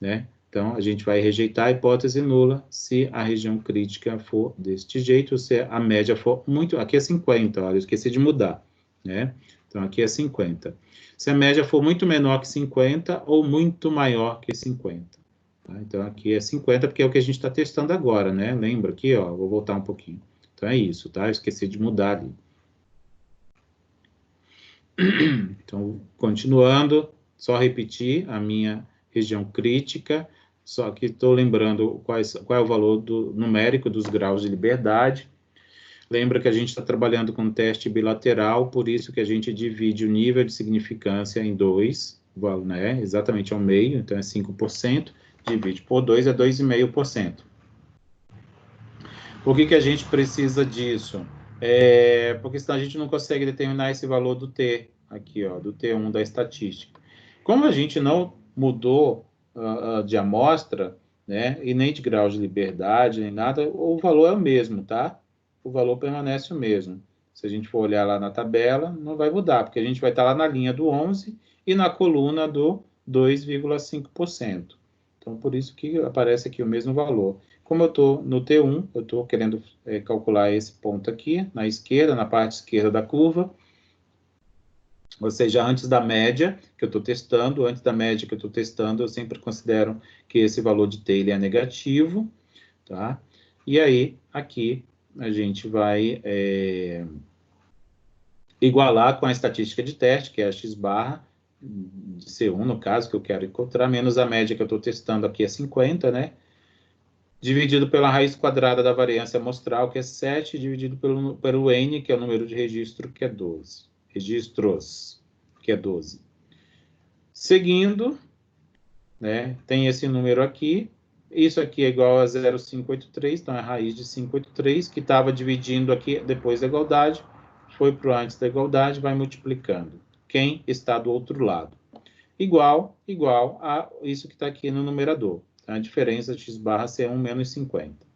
né? Então, a gente vai rejeitar a hipótese nula se a região crítica for deste jeito, se a média for muito... Aqui é 50, olha, eu esqueci de mudar, né? Então, aqui é 50. Se a média for muito menor que 50 ou muito maior que 50. Tá? Então, aqui é 50, porque é o que a gente está testando agora, né? Lembra aqui, ó, vou voltar um pouquinho. Então, é isso, tá? Eu esqueci de mudar ali. Então, continuando, só repetir a minha região crítica, só que estou lembrando qual é o valor numérico dos graus de liberdade. Lembra que a gente está trabalhando com teste bilateral, por isso que a gente divide o nível de significância em 2, né? Exatamente ao meio, então é 5%, divide por 2 é 2,5%. Por que a gente precisa disso? Porque senão a gente não consegue determinar esse valor do T, aqui, ó, do T1 da estatística. Como a gente não mudou de amostra, né, e nem de grau de liberdade, nem nada, o valor é o mesmo, tá? O valor permanece o mesmo. Se a gente for olhar lá na tabela, não vai mudar, porque a gente vai estar lá na linha do 11 e na coluna do 2,5%. Então, por isso que aparece aqui o mesmo valor. Como eu estou no T1, eu estou querendo calcular esse ponto aqui, na esquerda, na parte esquerda da curva, ou seja, antes da média que eu estou testando, eu sempre considero que esse valor de T ele é negativo, tá? E aí, aqui, a gente vai igualar com a estatística de teste, que é a x barra, de C1, no caso, que eu quero encontrar, menos a média que eu estou testando aqui é 50, né? Dividido pela raiz quadrada da variância amostral, que é 7, dividido pelo N, que é o número de registro, que é 12. Registros. que é 12. Seguindo, né, tem esse número aqui. Isso aqui é igual a 0,583, então é a raiz de 583, que estava dividindo aqui depois da igualdade, foi para o antes da igualdade, vai multiplicando. Quem está do outro lado? Igual a isso que está aqui no numerador. A diferença x barra C1 menos 50.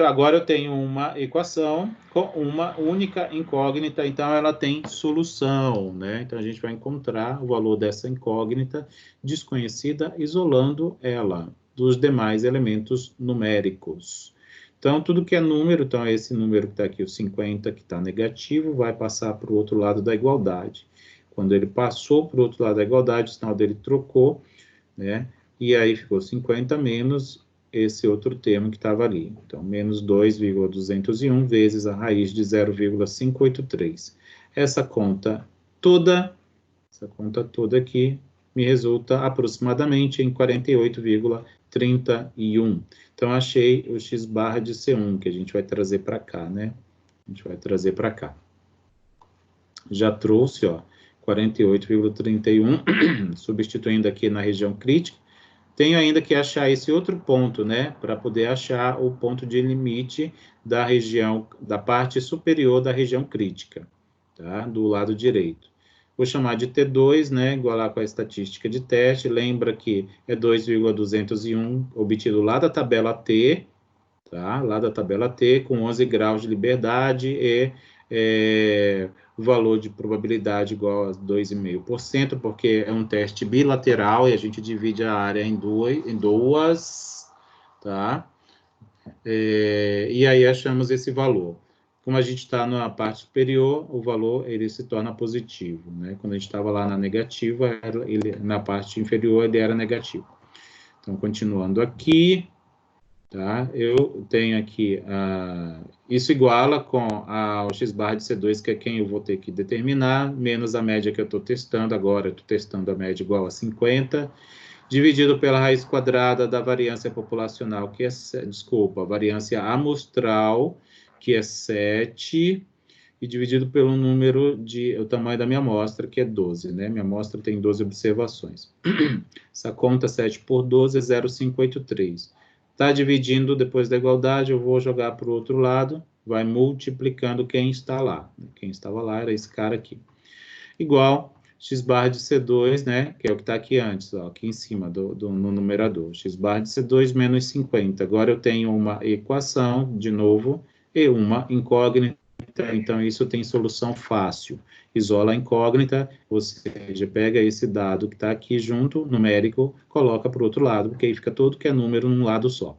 Agora eu tenho uma equação com uma única incógnita, então ela tem solução, né? Então a gente vai encontrar o valor dessa incógnita desconhecida, isolando ela dos demais elementos numéricos. Então, tudo que é número, então esse número que está aqui, o 50, que está negativo, vai passar para o outro lado da igualdade. Quando ele passou para o outro lado da igualdade, o sinal dele trocou, né? E aí ficou 50 menos esse outro termo que estava ali. Então, menos 2,201 vezes a raiz de 0,583. Essa conta toda aqui me resulta aproximadamente em 48,31. Então, achei o x barra de C1, que a gente vai trazer para cá, né? A gente vai trazer para cá. Já trouxe, ó, 48,31, substituindo aqui na região crítica. Tenho ainda que achar esse outro ponto, né, para poder achar o ponto de limite da região, da parte superior da região crítica, tá? Do lado direito. Vou chamar de T2, né, igualar com a estatística de teste. Lembra que é 2,201 obtido lá da tabela T, tá? Lá da tabela T, com 11 graus de liberdade e o valor de probabilidade igual a 2,5%, porque é um teste bilateral e a gente divide a área em duas, tá? E aí achamos esse valor. Como a gente está na parte superior, o valor ele se torna positivo, né? Quando a gente estava lá na negativa, na parte inferior ele era negativo. Então, continuando aqui, tá? Eu tenho aqui, isso iguala com ao x barra de C2, que é quem eu vou ter que determinar, menos a média que eu estou testando agora, eu estou testando a média igual a 50, dividido pela raiz quadrada da variância populacional, que é, desculpa, a variância amostral, que é 7, e dividido pelo número o tamanho da minha amostra, que é 12, né? Minha amostra tem 12 observações. Essa conta 7 por 12 é 0,583. Está dividindo depois da igualdade, eu vou jogar para o outro lado, vai multiplicando quem está lá. Quem estava lá era esse cara aqui. Igual x barra de C2, né, que é o que está aqui antes, ó, aqui em cima no numerador. X barra de C2 menos 50. Agora eu tenho uma equação, de novo, e uma incógnita, então isso tem solução fácil. Isola a incógnita, ou seja, pega esse dado que está aqui junto, numérico, coloca para o outro lado, porque aí fica todo que é número num lado só.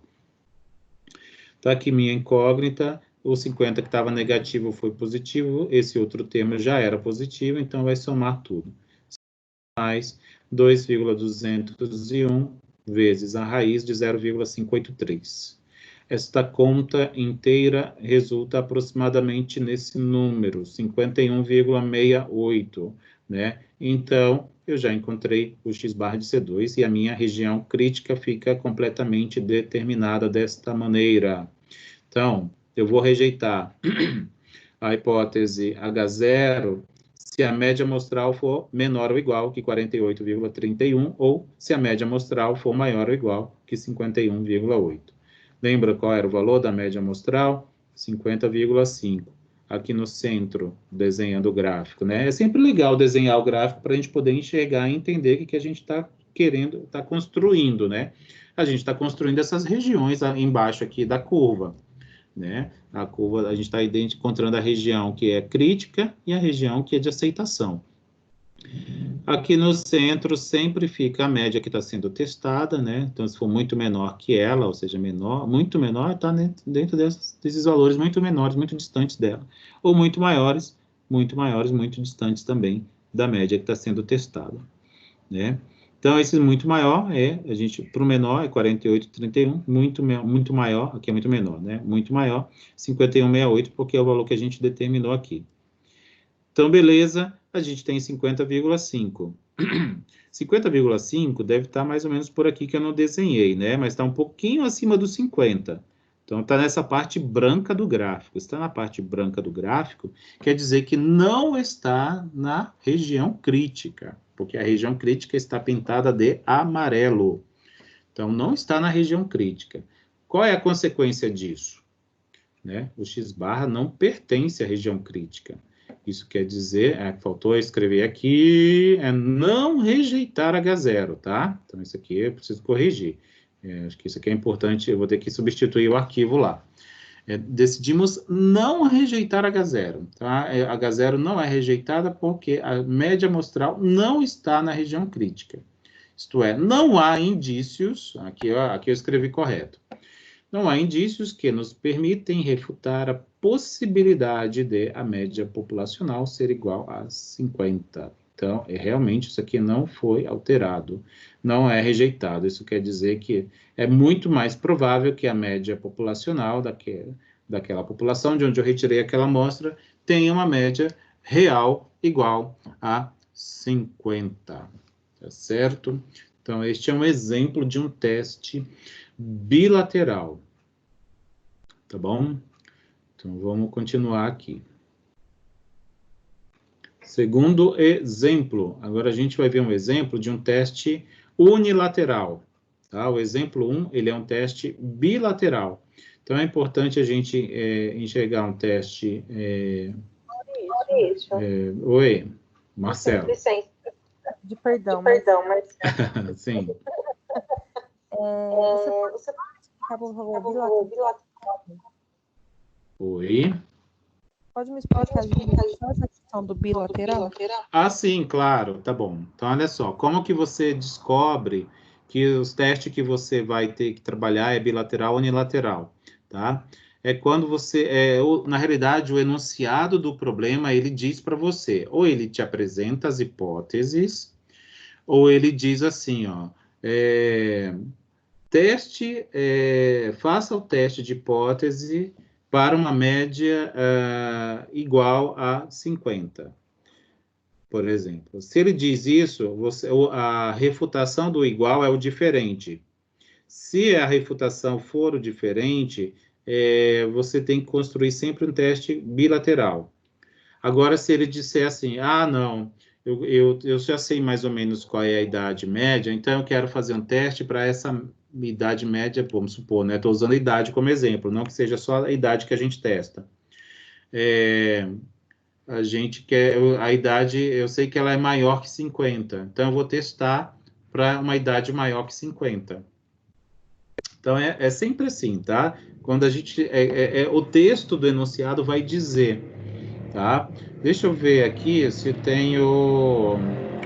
Está aqui minha incógnita, o 50 que estava negativo foi positivo, esse outro termo já era positivo, então vai somar tudo. Mais 2,201 vezes a raiz de 0,583. Esta conta inteira resulta aproximadamente nesse número, 51,68, né? Então, eu já encontrei o x barra de C2 e a minha região crítica fica completamente determinada desta maneira. Então, eu vou rejeitar a hipótese H0 se a média amostral for menor ou igual que 48,31 ou se a média amostral for maior ou igual que 51,8. Lembra qual era o valor da média amostral? 50,5. Aqui no centro, desenhando o gráfico, né? É sempre legal desenhar o gráfico para a gente poder enxergar e entender o que a gente está querendo, está construindo, né? A gente está construindo essas regiões embaixo aqui da curva, né? A curva, a gente está encontrando a região que é crítica e a região que é de aceitação. Aqui no centro sempre fica a média que está sendo testada, né? Então, se for muito menor que ela, ou seja, muito menor, está dentro desses valores muito menores, muito distantes dela. Ou muito maiores, muito distantes também da média que está sendo testada, né? Então, esse muito maior para o menor é 48,31, muito maior, aqui é muito menor, né? Muito maior, 51,68, porque é o valor que a gente determinou aqui. Então, beleza, a gente tem 50,5. 50,5 deve estar mais ou menos por aqui que eu não desenhei, né? Mas está um pouquinho acima dos 50. Então, está nessa parte branca do gráfico. Está na parte branca do gráfico, quer dizer que não está na região crítica, porque a região crítica está pintada de amarelo. Então, não está na região crítica. Qual é a consequência disso? Né? O x-barra não pertence à região crítica. Isso quer dizer, faltou escrever aqui, não rejeitar H0, tá? Então, isso aqui eu preciso corrigir. Acho que isso aqui é importante, eu vou ter que substituir o arquivo lá. Decidimos não rejeitar H0, tá? H0 não é rejeitada porque a média amostral não está na região crítica. Isto é, não há indícios, aqui eu escrevi correto, não há indícios que nos permitem refutar a possibilidade de a média populacional ser igual a 50. Então, realmente, isso aqui não foi alterado, não é rejeitado. Isso quer dizer que é muito mais provável que a média populacional daquela população, de onde eu retirei aquela amostra, tenha uma média real igual a 50. Tá certo? Então, este é um exemplo de um teste bilateral. Tá bom? Então, vamos continuar aqui. Segundo exemplo. Agora, a gente vai ver um exemplo de um teste unilateral. Tá? O exemplo 1, ele é um teste bilateral. Então, é importante a gente enxergar um teste... Oi, Marcelo. Licença. De perdão, mas... Sim. Você acabou bilateral. Oi? Pode me explicar essa questão do bilateral? Ah, sim, claro, tá bom. Então, olha só, como que você descobre que os testes que você vai ter que trabalhar é bilateral ou unilateral, tá? É quando você, na realidade, o enunciado do problema, ele diz para você, ou ele te apresenta as hipóteses, ou ele diz assim, ó, faça o teste de hipótese para uma média igual a 50, por exemplo. Se ele diz isso, a refutação do igual é o diferente. Se a refutação for o diferente, você tem que construir sempre um teste bilateral. Agora, se ele disser assim, não, eu já sei mais ou menos qual é a idade média, então eu quero fazer um teste para essa idade média, vamos supor, né? Estou usando a idade como exemplo, não que seja só a idade que a gente testa. A gente quer, a idade, eu sei que ela é maior que 50, então eu vou testar para uma idade maior que 50. Então, é sempre assim, tá? Quando a gente, o texto do enunciado vai dizer, tá? Deixa eu ver aqui se tem o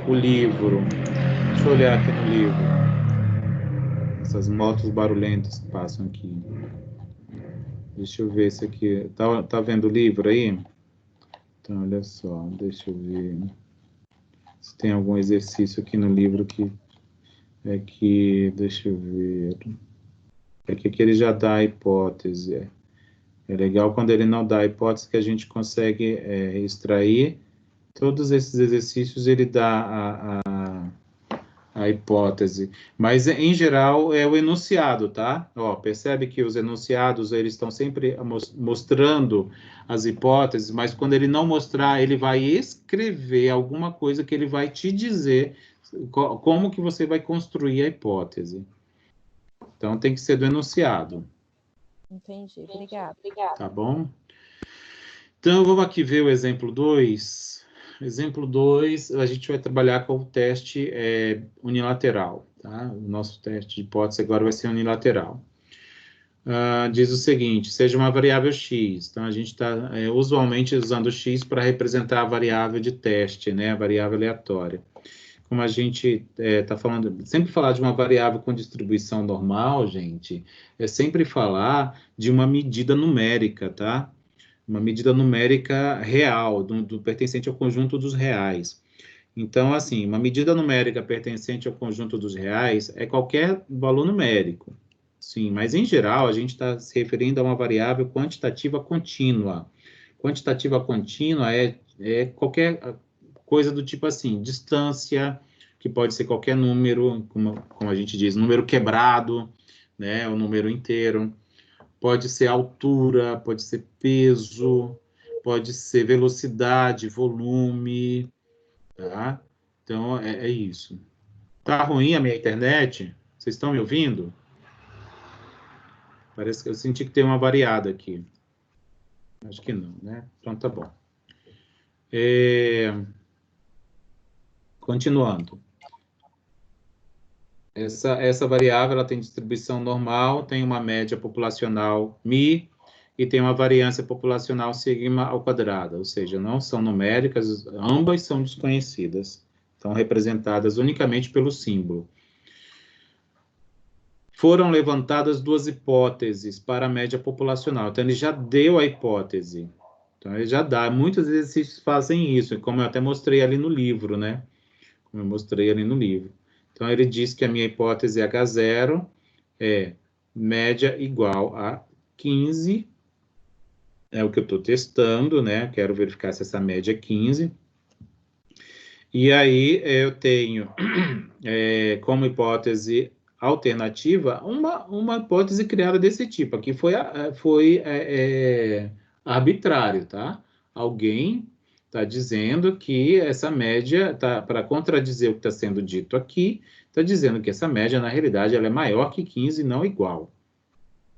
livro. Deixa eu olhar aqui no livro. Essas motos barulhentas que passam aqui. Deixa eu ver se aqui... Tá vendo o livro aí? Então, olha só. Deixa eu ver se tem algum exercício aqui no livro que... Deixa eu ver... É que aqui ele já dá a hipótese. É legal quando ele não dá a hipótese que a gente consegue extrair. Todos esses exercícios ele dá a hipótese, mas em geral é o enunciado, tá? Ó, percebe que os enunciados eles estão sempre mostrando as hipóteses, mas quando ele não mostrar, ele vai escrever alguma coisa que ele vai te dizer como que você vai construir a hipótese. Então tem que ser do enunciado. Entendi, obrigada. Tá bom? Então vamos aqui ver o exemplo 2. Exemplo 2, a gente vai trabalhar com o teste unilateral, tá? O nosso teste de hipótese agora vai ser unilateral. Diz o seguinte, seja uma variável x. Então, a gente está usualmente usando x para representar a variável de teste, né? A variável aleatória. Como a gente está falando, sempre falar de uma variável com distribuição normal, gente, é sempre falar de uma medida numérica, tá? Uma medida numérica real, do pertencente ao conjunto dos reais. Então, assim, uma medida numérica pertencente ao conjunto dos reais é qualquer valor numérico. Sim, mas em geral a gente está se referindo a uma variável quantitativa contínua. Quantitativa contínua é qualquer coisa do tipo assim, distância, que pode ser qualquer número, como a gente diz, número quebrado, né, o número inteiro. pode ser altura, pode ser peso, pode ser velocidade, volume, tá? Então, é isso. Tá ruim a minha internet? Vocês estão me ouvindo? Parece que eu senti que tem uma variada aqui. Acho que não, né? Então, tá bom. Continuando. Essa variável ela tem distribuição normal, tem uma média populacional μ e tem uma variância populacional sigma ao quadrado, ou seja, não são numéricas, ambas são desconhecidas, estão representadas unicamente pelo símbolo. Foram levantadas duas hipóteses para a média populacional, então ele já deu a hipótese, então ele já dá, muitos exercícios fazem isso, como eu até mostrei ali no livro, né? Como eu mostrei ali no livro. Então, ele diz que a minha hipótese H0 é média igual a 15, é o que eu estou testando, né? Quero verificar se essa média é 15. E aí, eu tenho como hipótese alternativa uma hipótese criada desse tipo. Aqui foi arbitrário, tá? Alguém está dizendo que essa média, para contradizer o que está sendo dito aqui, está dizendo que essa média, na realidade, ela é maior que 15 e não igual.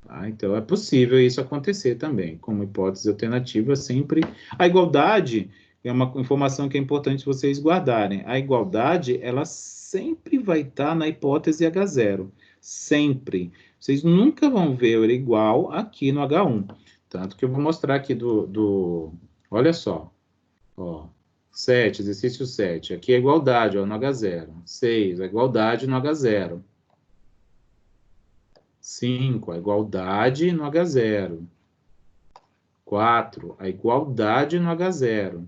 Tá? Então, é possível isso acontecer também, como hipótese alternativa, sempre. A igualdade é uma informação que é importante vocês guardarem. A igualdade, ela sempre vai estar na hipótese H0. Sempre. Vocês nunca vão ver ele igual aqui no H1. Tanto que eu vou mostrar aqui olha só. Ó, 7, exercício 7. Aqui é igualdade, ó, no H0. 6, a igualdade no H0. 5, a igualdade no H0. 4, a igualdade no H0.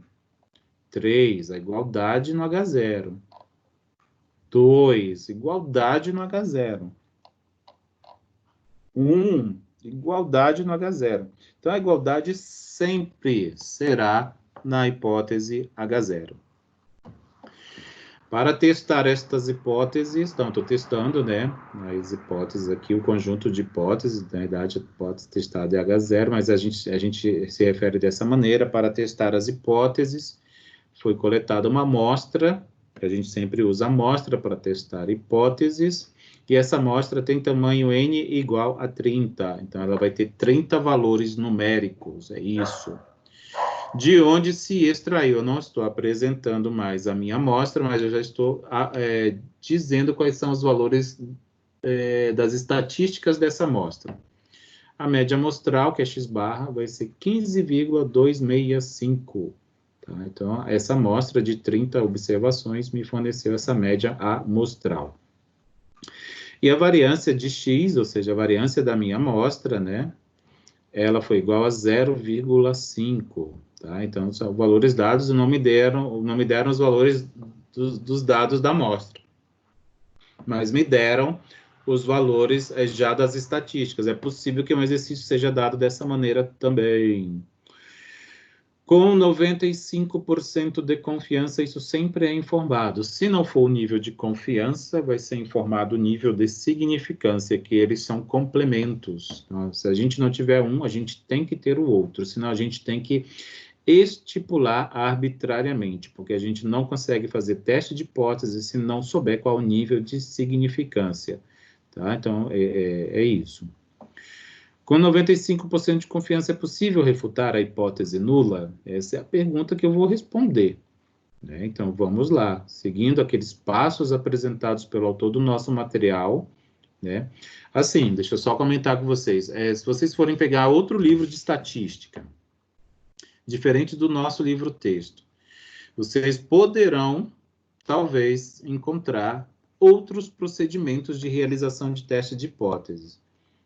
3, a igualdade no H0. 2, igualdade no H0. 1, igualdade no H0. Então, a igualdade sempre será na hipótese H0. Para testar estas hipóteses, então, estou testando, né, as hipóteses aqui, o conjunto de hipóteses, na verdade, a hipótese testada é H0, mas a gente se refere dessa maneira, para testar as hipóteses, foi coletada uma amostra, que a gente sempre usa amostra para testar hipóteses, e essa amostra tem tamanho n igual a 30, então ela vai ter 30 valores numéricos, é isso. De onde se extraiu, eu não estou apresentando mais a minha amostra, mas eu já estou dizendo quais são os valores das estatísticas dessa amostra. A média amostral, que é x barra, vai ser 15,265. Tá? Então, essa amostra de 30 observações me forneceu essa média amostral. E a variância de x, ou seja, a variância da minha amostra, né, ela foi igual a 0,5. Tá? Então, são valores dados, não me deram os valores dos dados da amostra, mas me deram os valores já das estatísticas. É possível que um exercício seja dado dessa maneira também. Com 95% de confiança, isso sempre é informado. Se não for o nível de confiança, vai ser informado o nível de significância, que eles são complementos. Então, se a gente não tiver um, a gente tem que ter o outro, senão a gente tem que estipular arbitrariamente, porque a gente não consegue fazer teste de hipótese se não souber qual o nível de significância. Tá? Então, é isso. Com 95% de confiança, é possível refutar a hipótese nula? Essa é a pergunta que eu vou responder. Né? Então, vamos lá. Seguindo aqueles passos apresentados pelo autor do nosso material. Né? Assim, deixa eu só comentar com vocês. Se vocês forem pegar outro livro de estatística, diferente do nosso livro-texto, vocês poderão, talvez, encontrar outros procedimentos de realização de teste de hipóteses.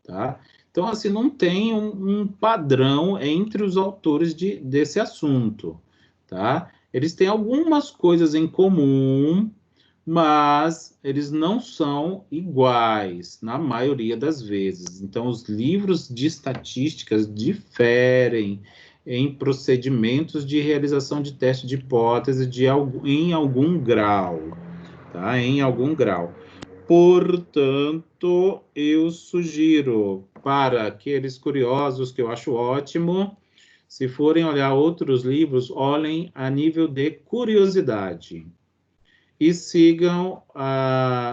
Tá? Então, assim, não tem um padrão entre os autores desse assunto, tá? Eles têm algumas coisas em comum, mas eles não são iguais, na maioria das vezes. Então, os livros de estatísticas diferem em procedimentos de realização de teste de hipótese em algum grau, tá? Em algum grau. Portanto, eu sugiro para aqueles curiosos, que eu acho ótimo, se forem olhar outros livros, olhem a nível de curiosidade. E sigam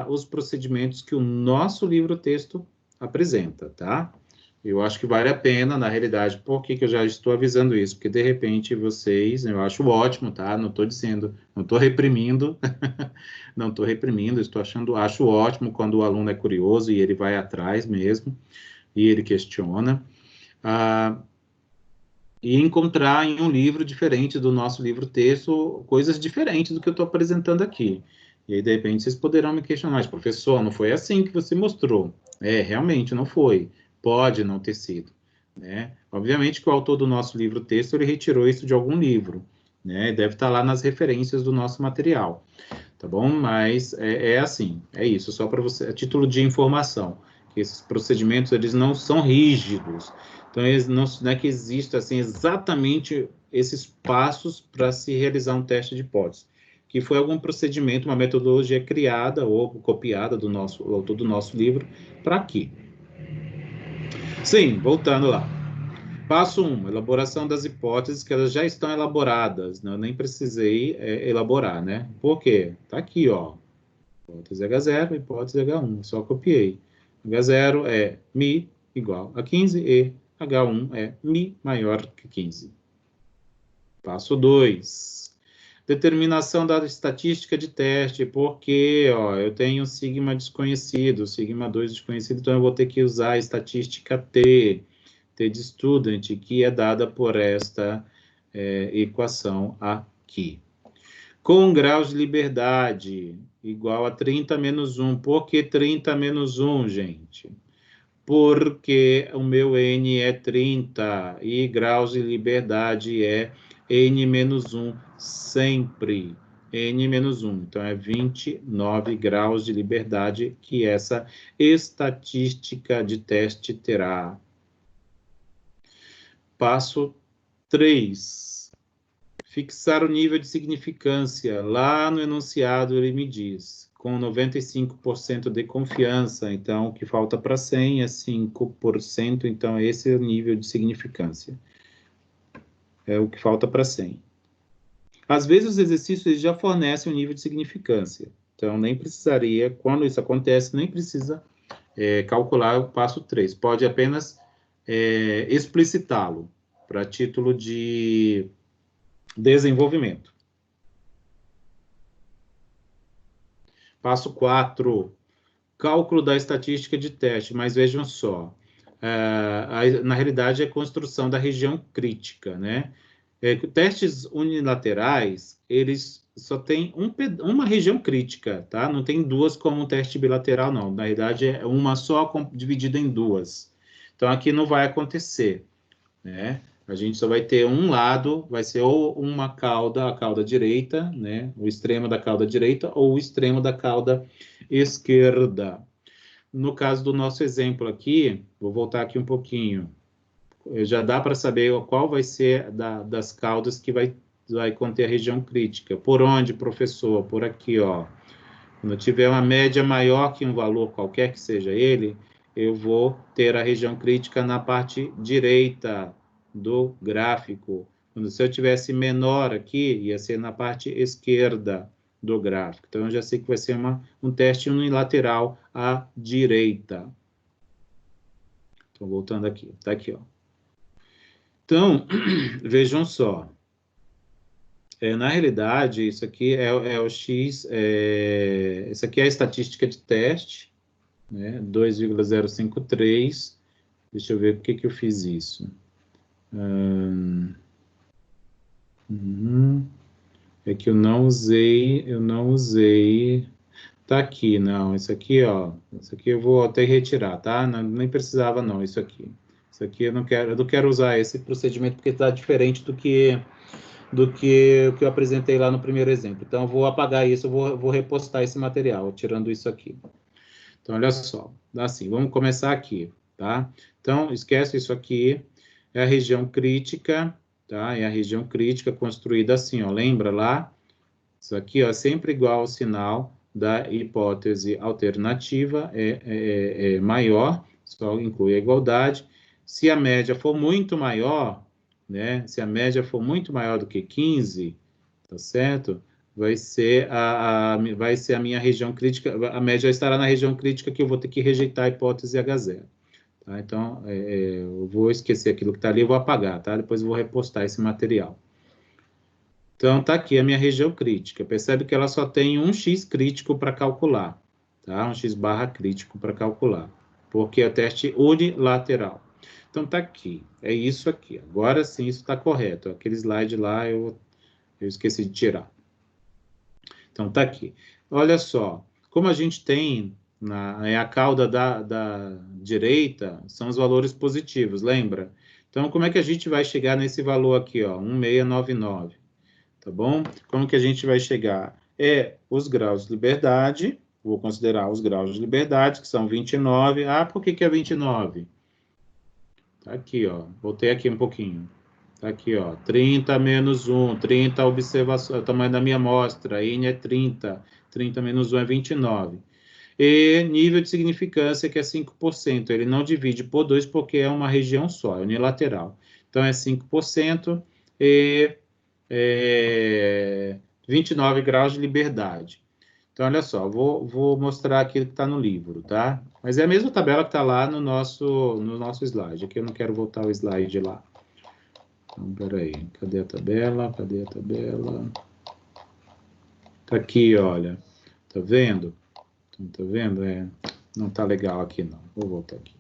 os procedimentos que o nosso livro-texto apresenta, tá? Eu acho que vale a pena, na realidade. Por que eu já estou avisando isso? Porque, de repente, vocês... Eu acho ótimo, tá? Não estou dizendo... Não estou reprimindo. Não estou reprimindo. Acho ótimo quando o aluno é curioso e ele vai atrás mesmo. E ele questiona. E encontrar em um livro diferente do nosso livro-texto coisas diferentes do que eu estou apresentando aqui. E aí, de repente, vocês poderão me questionar, mas, professor, não foi assim que você mostrou. Realmente não foi. Pode não ter sido. Né? Obviamente que o autor do nosso livro-texto, ele retirou isso de algum livro. Né? Deve estar lá nas referências do nosso material. Tá bom? Mas assim, é isso, só para você, a título de informação, que esses procedimentos, eles não são rígidos. Então, eles não é que exista, assim, exatamente esses passos para se realizar um teste de hipótese, que foi algum procedimento, uma metodologia criada ou copiada do autor do nosso livro, para aqui. Sim, voltando lá. Passo 1, elaboração das hipóteses, que elas já estão elaboradas, né? Eu nem precisei elaborar, né? Por quê? Tá aqui, ó. Hipótese H0, hipótese H1, só copiei. H0 é Mi igual a 15 e H1 é Mi maior que 15. Passo 2. Determinação da estatística de teste, porque ó, eu tenho sigma desconhecido, sigma 2 desconhecido, então eu vou ter que usar a estatística T de student, que é dada por esta equação aqui. Com graus de liberdade igual a 30 menos 1. Por que 30 menos 1, gente? Porque o meu N é 30 e graus de liberdade é N menos 1 sempre. N menos 1. Então, é 29 graus de liberdade que essa estatística de teste terá. Passo 3. Fixar o nível de significância. Lá no enunciado ele me diz, com 95% de confiança, então o que falta para 100 é 5%, então esse é o nível de significância. É o que falta para 100. Às vezes os exercícios já fornecem o nível de significância, então nem precisaria, quando isso acontece, nem precisa calcular o passo 3, pode apenas explicitá-lo, para título de desenvolvimento. Passo 4, cálculo da estatística de teste, mas vejam só, na realidade é a construção da região crítica, né? Testes unilaterais, eles só têm uma região crítica, tá? Não tem duas como um teste bilateral, não. Na realidade, é uma só dividida em duas. Então, aqui não vai acontecer, né? A gente só vai ter um lado, vai ser ou uma cauda, a cauda direita, né? O extremo da cauda direita ou o extremo da cauda esquerda. No caso do nosso exemplo aqui, vou voltar aqui um pouquinho. Já dá para saber qual vai ser das caudas que vai conter a região crítica. Por onde, professor? Por aqui, ó. Quando eu tiver uma média maior que um valor qualquer que seja ele, eu vou ter a região crítica na parte direita do gráfico. Se eu tivesse menor aqui, ia ser na parte esquerda do gráfico. Então, eu já sei que vai ser um teste unilateral à direita. Estou voltando aqui. Está aqui, ó. Então, vejam só. Na realidade, isso aqui é o X, isso aqui é a estatística de teste, né, 2,053. Deixa eu ver por que eu fiz isso. É que eu não usei. Tá aqui, não, isso aqui, ó, isso aqui eu vou até retirar, tá? Não, nem precisava, não, isso aqui. Isso aqui eu não quero usar esse procedimento porque está diferente do que eu apresentei lá no primeiro exemplo. Então, eu vou apagar isso, eu vou repostar esse material, tirando isso aqui. Então, olha só, assim, vamos começar aqui, tá? Então, esquece isso aqui, é a região crítica, tá? É a região crítica construída assim, ó, lembra lá? Isso aqui, ó, é sempre igual ao sinal da hipótese alternativa é maior, só inclui a igualdade. Se a média for muito maior, né? Se a média for muito maior do que 15, tá certo? Vai ser vai ser a minha região crítica, a média estará na região crítica que eu vou ter que rejeitar a hipótese H0. Tá? Então, eu vou esquecer aquilo que está ali, eu vou apagar, tá? Depois eu vou repostar esse material. Então, tá aqui a minha região crítica. Percebe que ela só tem um x crítico para calcular, tá? Um x barra crítico para calcular, porque é teste unilateral. Então, tá aqui. É isso aqui. Agora sim, isso está correto. Aquele slide lá eu esqueci de tirar. Então, tá aqui. Olha só. Como a gente tem a cauda da direita, são os valores positivos, lembra? Então, como é que a gente vai chegar nesse valor aqui, ó, 1699? Tá bom? Como que a gente vai chegar? Os graus de liberdade, vou considerar os graus de liberdade, que são 29. Ah, por que é 29? Tá aqui, ó, voltei aqui um pouquinho. Tá aqui, ó, 30 menos 1, 30 observação, o tamanho da minha amostra, N é 30, 30 menos 1 é 29. E nível de significância, que é 5%, ele não divide por 2 porque é uma região só, é unilateral. Então, é 5% e 29 graus de liberdade. Então, olha só, vou mostrar aquilo que está no livro, tá? Mas é a mesma tabela que está lá no nosso slide. Aqui eu não quero voltar o slide lá. Então, peraí, cadê a tabela? Cadê a tabela? Tá aqui, olha. Tá vendo? Tá vendo? Não tá legal aqui, não. Vou voltar aqui.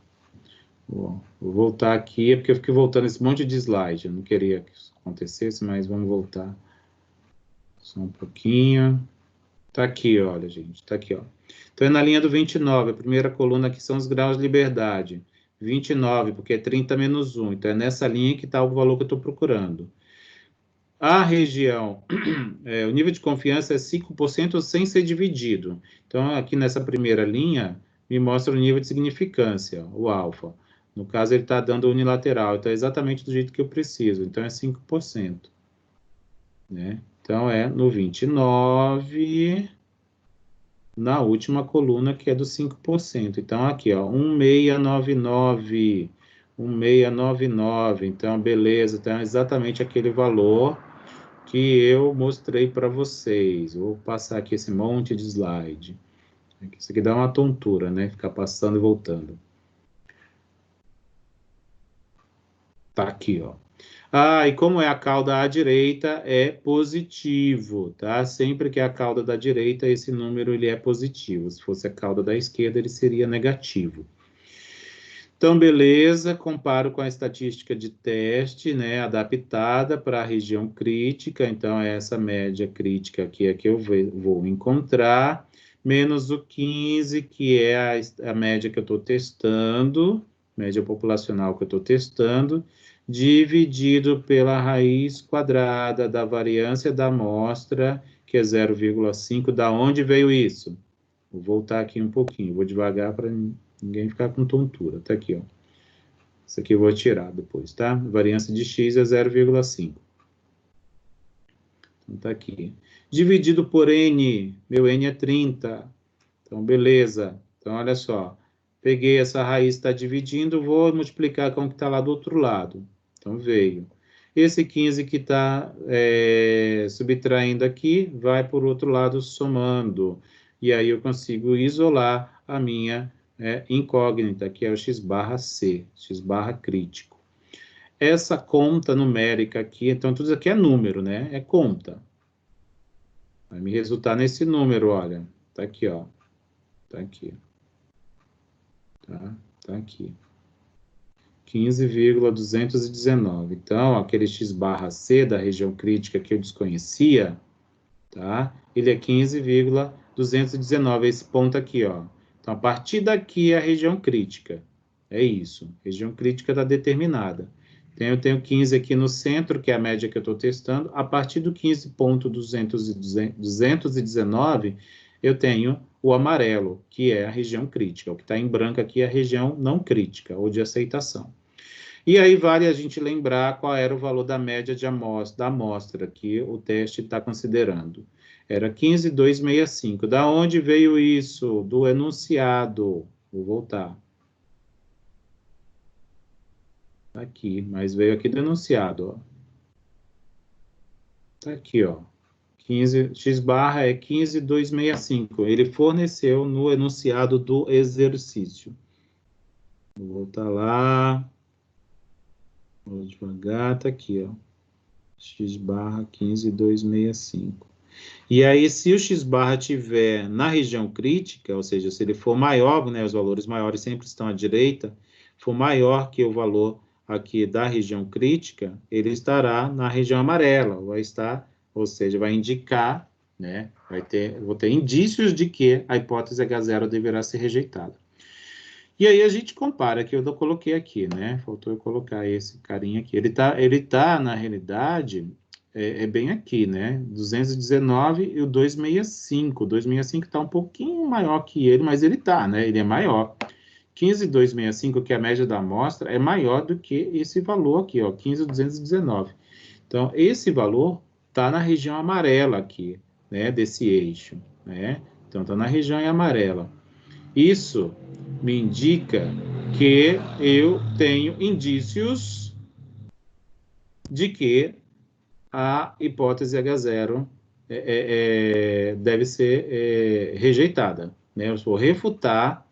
Vou voltar aqui, porque eu fiquei voltando esse monte de slide. Eu não queria que isso acontecesse, mas vamos voltar. Só um pouquinho. Tá aqui, olha, gente. Tá aqui, ó. Então, é na linha do 29. A primeira coluna aqui são os graus de liberdade. 29, porque é 30 menos 1. Então, é nessa linha que está o valor que eu estou procurando. A região, o nível de confiança é 5% sem ser dividido. Então, aqui nessa primeira linha, me mostra o nível de significância, o alfa. No caso, ele está dando unilateral. Então, é exatamente do jeito que eu preciso. Então, é 5%. Né? Então, é no 29, na última coluna, que é do 5%. Então, aqui, ó, 1699, 1699. Então, beleza, então é exatamente aquele valor que eu mostrei para vocês. Vou passar aqui esse monte de slide. Isso aqui dá uma tontura, né? Ficar passando e voltando. Tá aqui, ó. E como é a cauda à direita, é positivo, tá? Sempre que é a cauda da direita, esse número ele é positivo. Se fosse a cauda da esquerda, ele seria negativo. Então, beleza, comparo com a estatística de teste, né, adaptada para a região crítica. Então, essa média crítica aqui é que eu vou encontrar, menos o 15, que é a média que eu estou testando, média populacional que eu estou testando, dividido pela raiz quadrada da variância da amostra, que é 0,5. Da onde veio isso? Vou voltar aqui um pouquinho, vou devagar para ninguém ficar com tontura. Tá aqui, ó. Isso aqui eu vou tirar depois, tá? Variância de x é 0,5. Então, tá aqui. Dividido por n, meu n é 30. Então, beleza. Então, olha só. Peguei essa raiz, está dividindo, vou multiplicar com o que está lá do outro lado. Então, veio. Esse 15 que está subtraindo aqui, vai por outro lado somando. E aí eu consigo isolar a minha incógnita, que é o x barra c, x barra crítico. Essa conta numérica aqui, então tudo isso aqui é número, né? É conta. Vai me resultar nesse número, olha. Tá aqui, ó. Tá aqui. Tá aqui. 15,219. Então, aquele x barra c da região crítica que eu desconhecia, tá? Ele é 15,219, esse ponto aqui, ó. Então, a partir daqui é a região crítica. É isso. Região crítica está determinada. Então, eu tenho 15 aqui no centro, que é a média que eu estou testando. A partir do 15,219, eu tenho o amarelo, que é a região crítica. O que está em branco aqui é a região não crítica, ou de aceitação. E aí vale a gente lembrar qual era o valor da média da amostra que o teste está considerando. Era 15,265. Da onde veio isso? Do enunciado. Vou voltar. Tá aqui, mas veio aqui do enunciado, ó. Tá aqui, ó. 15, x barra é 15,265. Ele forneceu no enunciado do exercício. Vou voltar lá. Vou devagar, tá aqui, ó. X barra 15,265. E aí, se o x barra estiver na região crítica, ou seja, se ele for maior, né, os valores maiores sempre estão à direita, for maior que o valor aqui da região crítica, ele estará na região amarela, vai estar, ou seja, vai indicar, né, vou ter indícios de que a hipótese H0 deverá ser rejeitada. E aí a gente compara, que eu coloquei aqui, né? Faltou eu colocar esse carinha aqui. Ele tá na realidade, bem aqui, né? 219 e o 265. O 265 está um pouquinho maior que ele, mas ele tá, né? Ele é maior. 15,265, que é a média da amostra, é maior do que esse valor aqui, ó, 15,219. Então, esse valor está na região amarela aqui, né? Desse eixo, né? Então, está na região amarela. Isso me indica que eu tenho indícios de que a hipótese H0 deve ser rejeitada, né? Eu vou refutar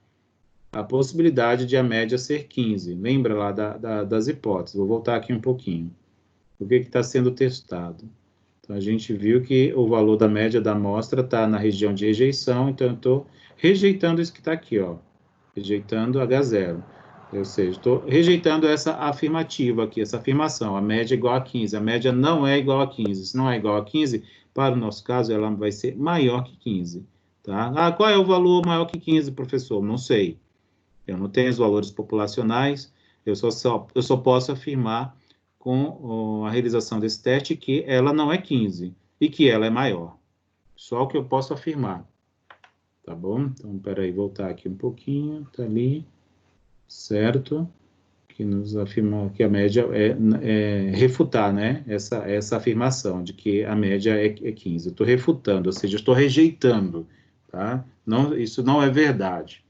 a possibilidade de a média ser 15. Lembra lá das hipóteses? Vou voltar aqui um pouquinho. O que está sendo testado? Então, a gente viu que o valor da média da amostra está na região de rejeição, então eu estou rejeitando isso que está aqui, ó. Rejeitando H0. Ou seja, estou rejeitando essa afirmativa aqui, essa afirmação. A média é igual a 15. A média não é igual a 15. Se não é igual a 15, para o nosso caso, ela vai ser maior que 15. Tá? Ah, qual é o valor maior que 15, professor? Não sei. Eu não tenho os valores populacionais. Eu só posso afirmar com a realização desse teste que ela não é 15 e que ela é maior. Só o que eu posso afirmar. Tá bom? Então, peraí, voltar aqui um pouquinho, tá ali, certo? Que nos afirma que a média refutar, né? Essa afirmação de que a média é 15. Eu estou refutando, ou seja, eu estou rejeitando, tá? Não, isso não é verdade.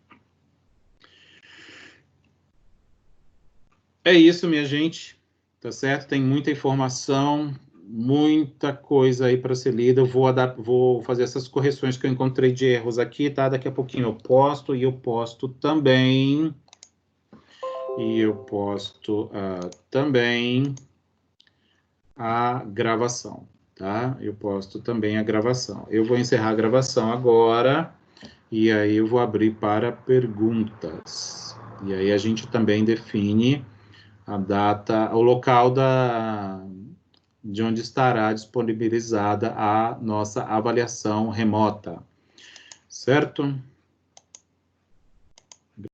É isso, minha gente, tá certo? Tem muita informação, muita coisa aí para ser lida. Eu vou fazer essas correções que eu encontrei de erros aqui, tá? Daqui a pouquinho eu posto, e eu posto também. E eu posto também a gravação, tá? Eu posto também a gravação. Eu vou encerrar a gravação agora, e aí eu vou abrir para perguntas. E aí a gente também define a data, o local de onde estará disponibilizada a nossa avaliação remota, certo?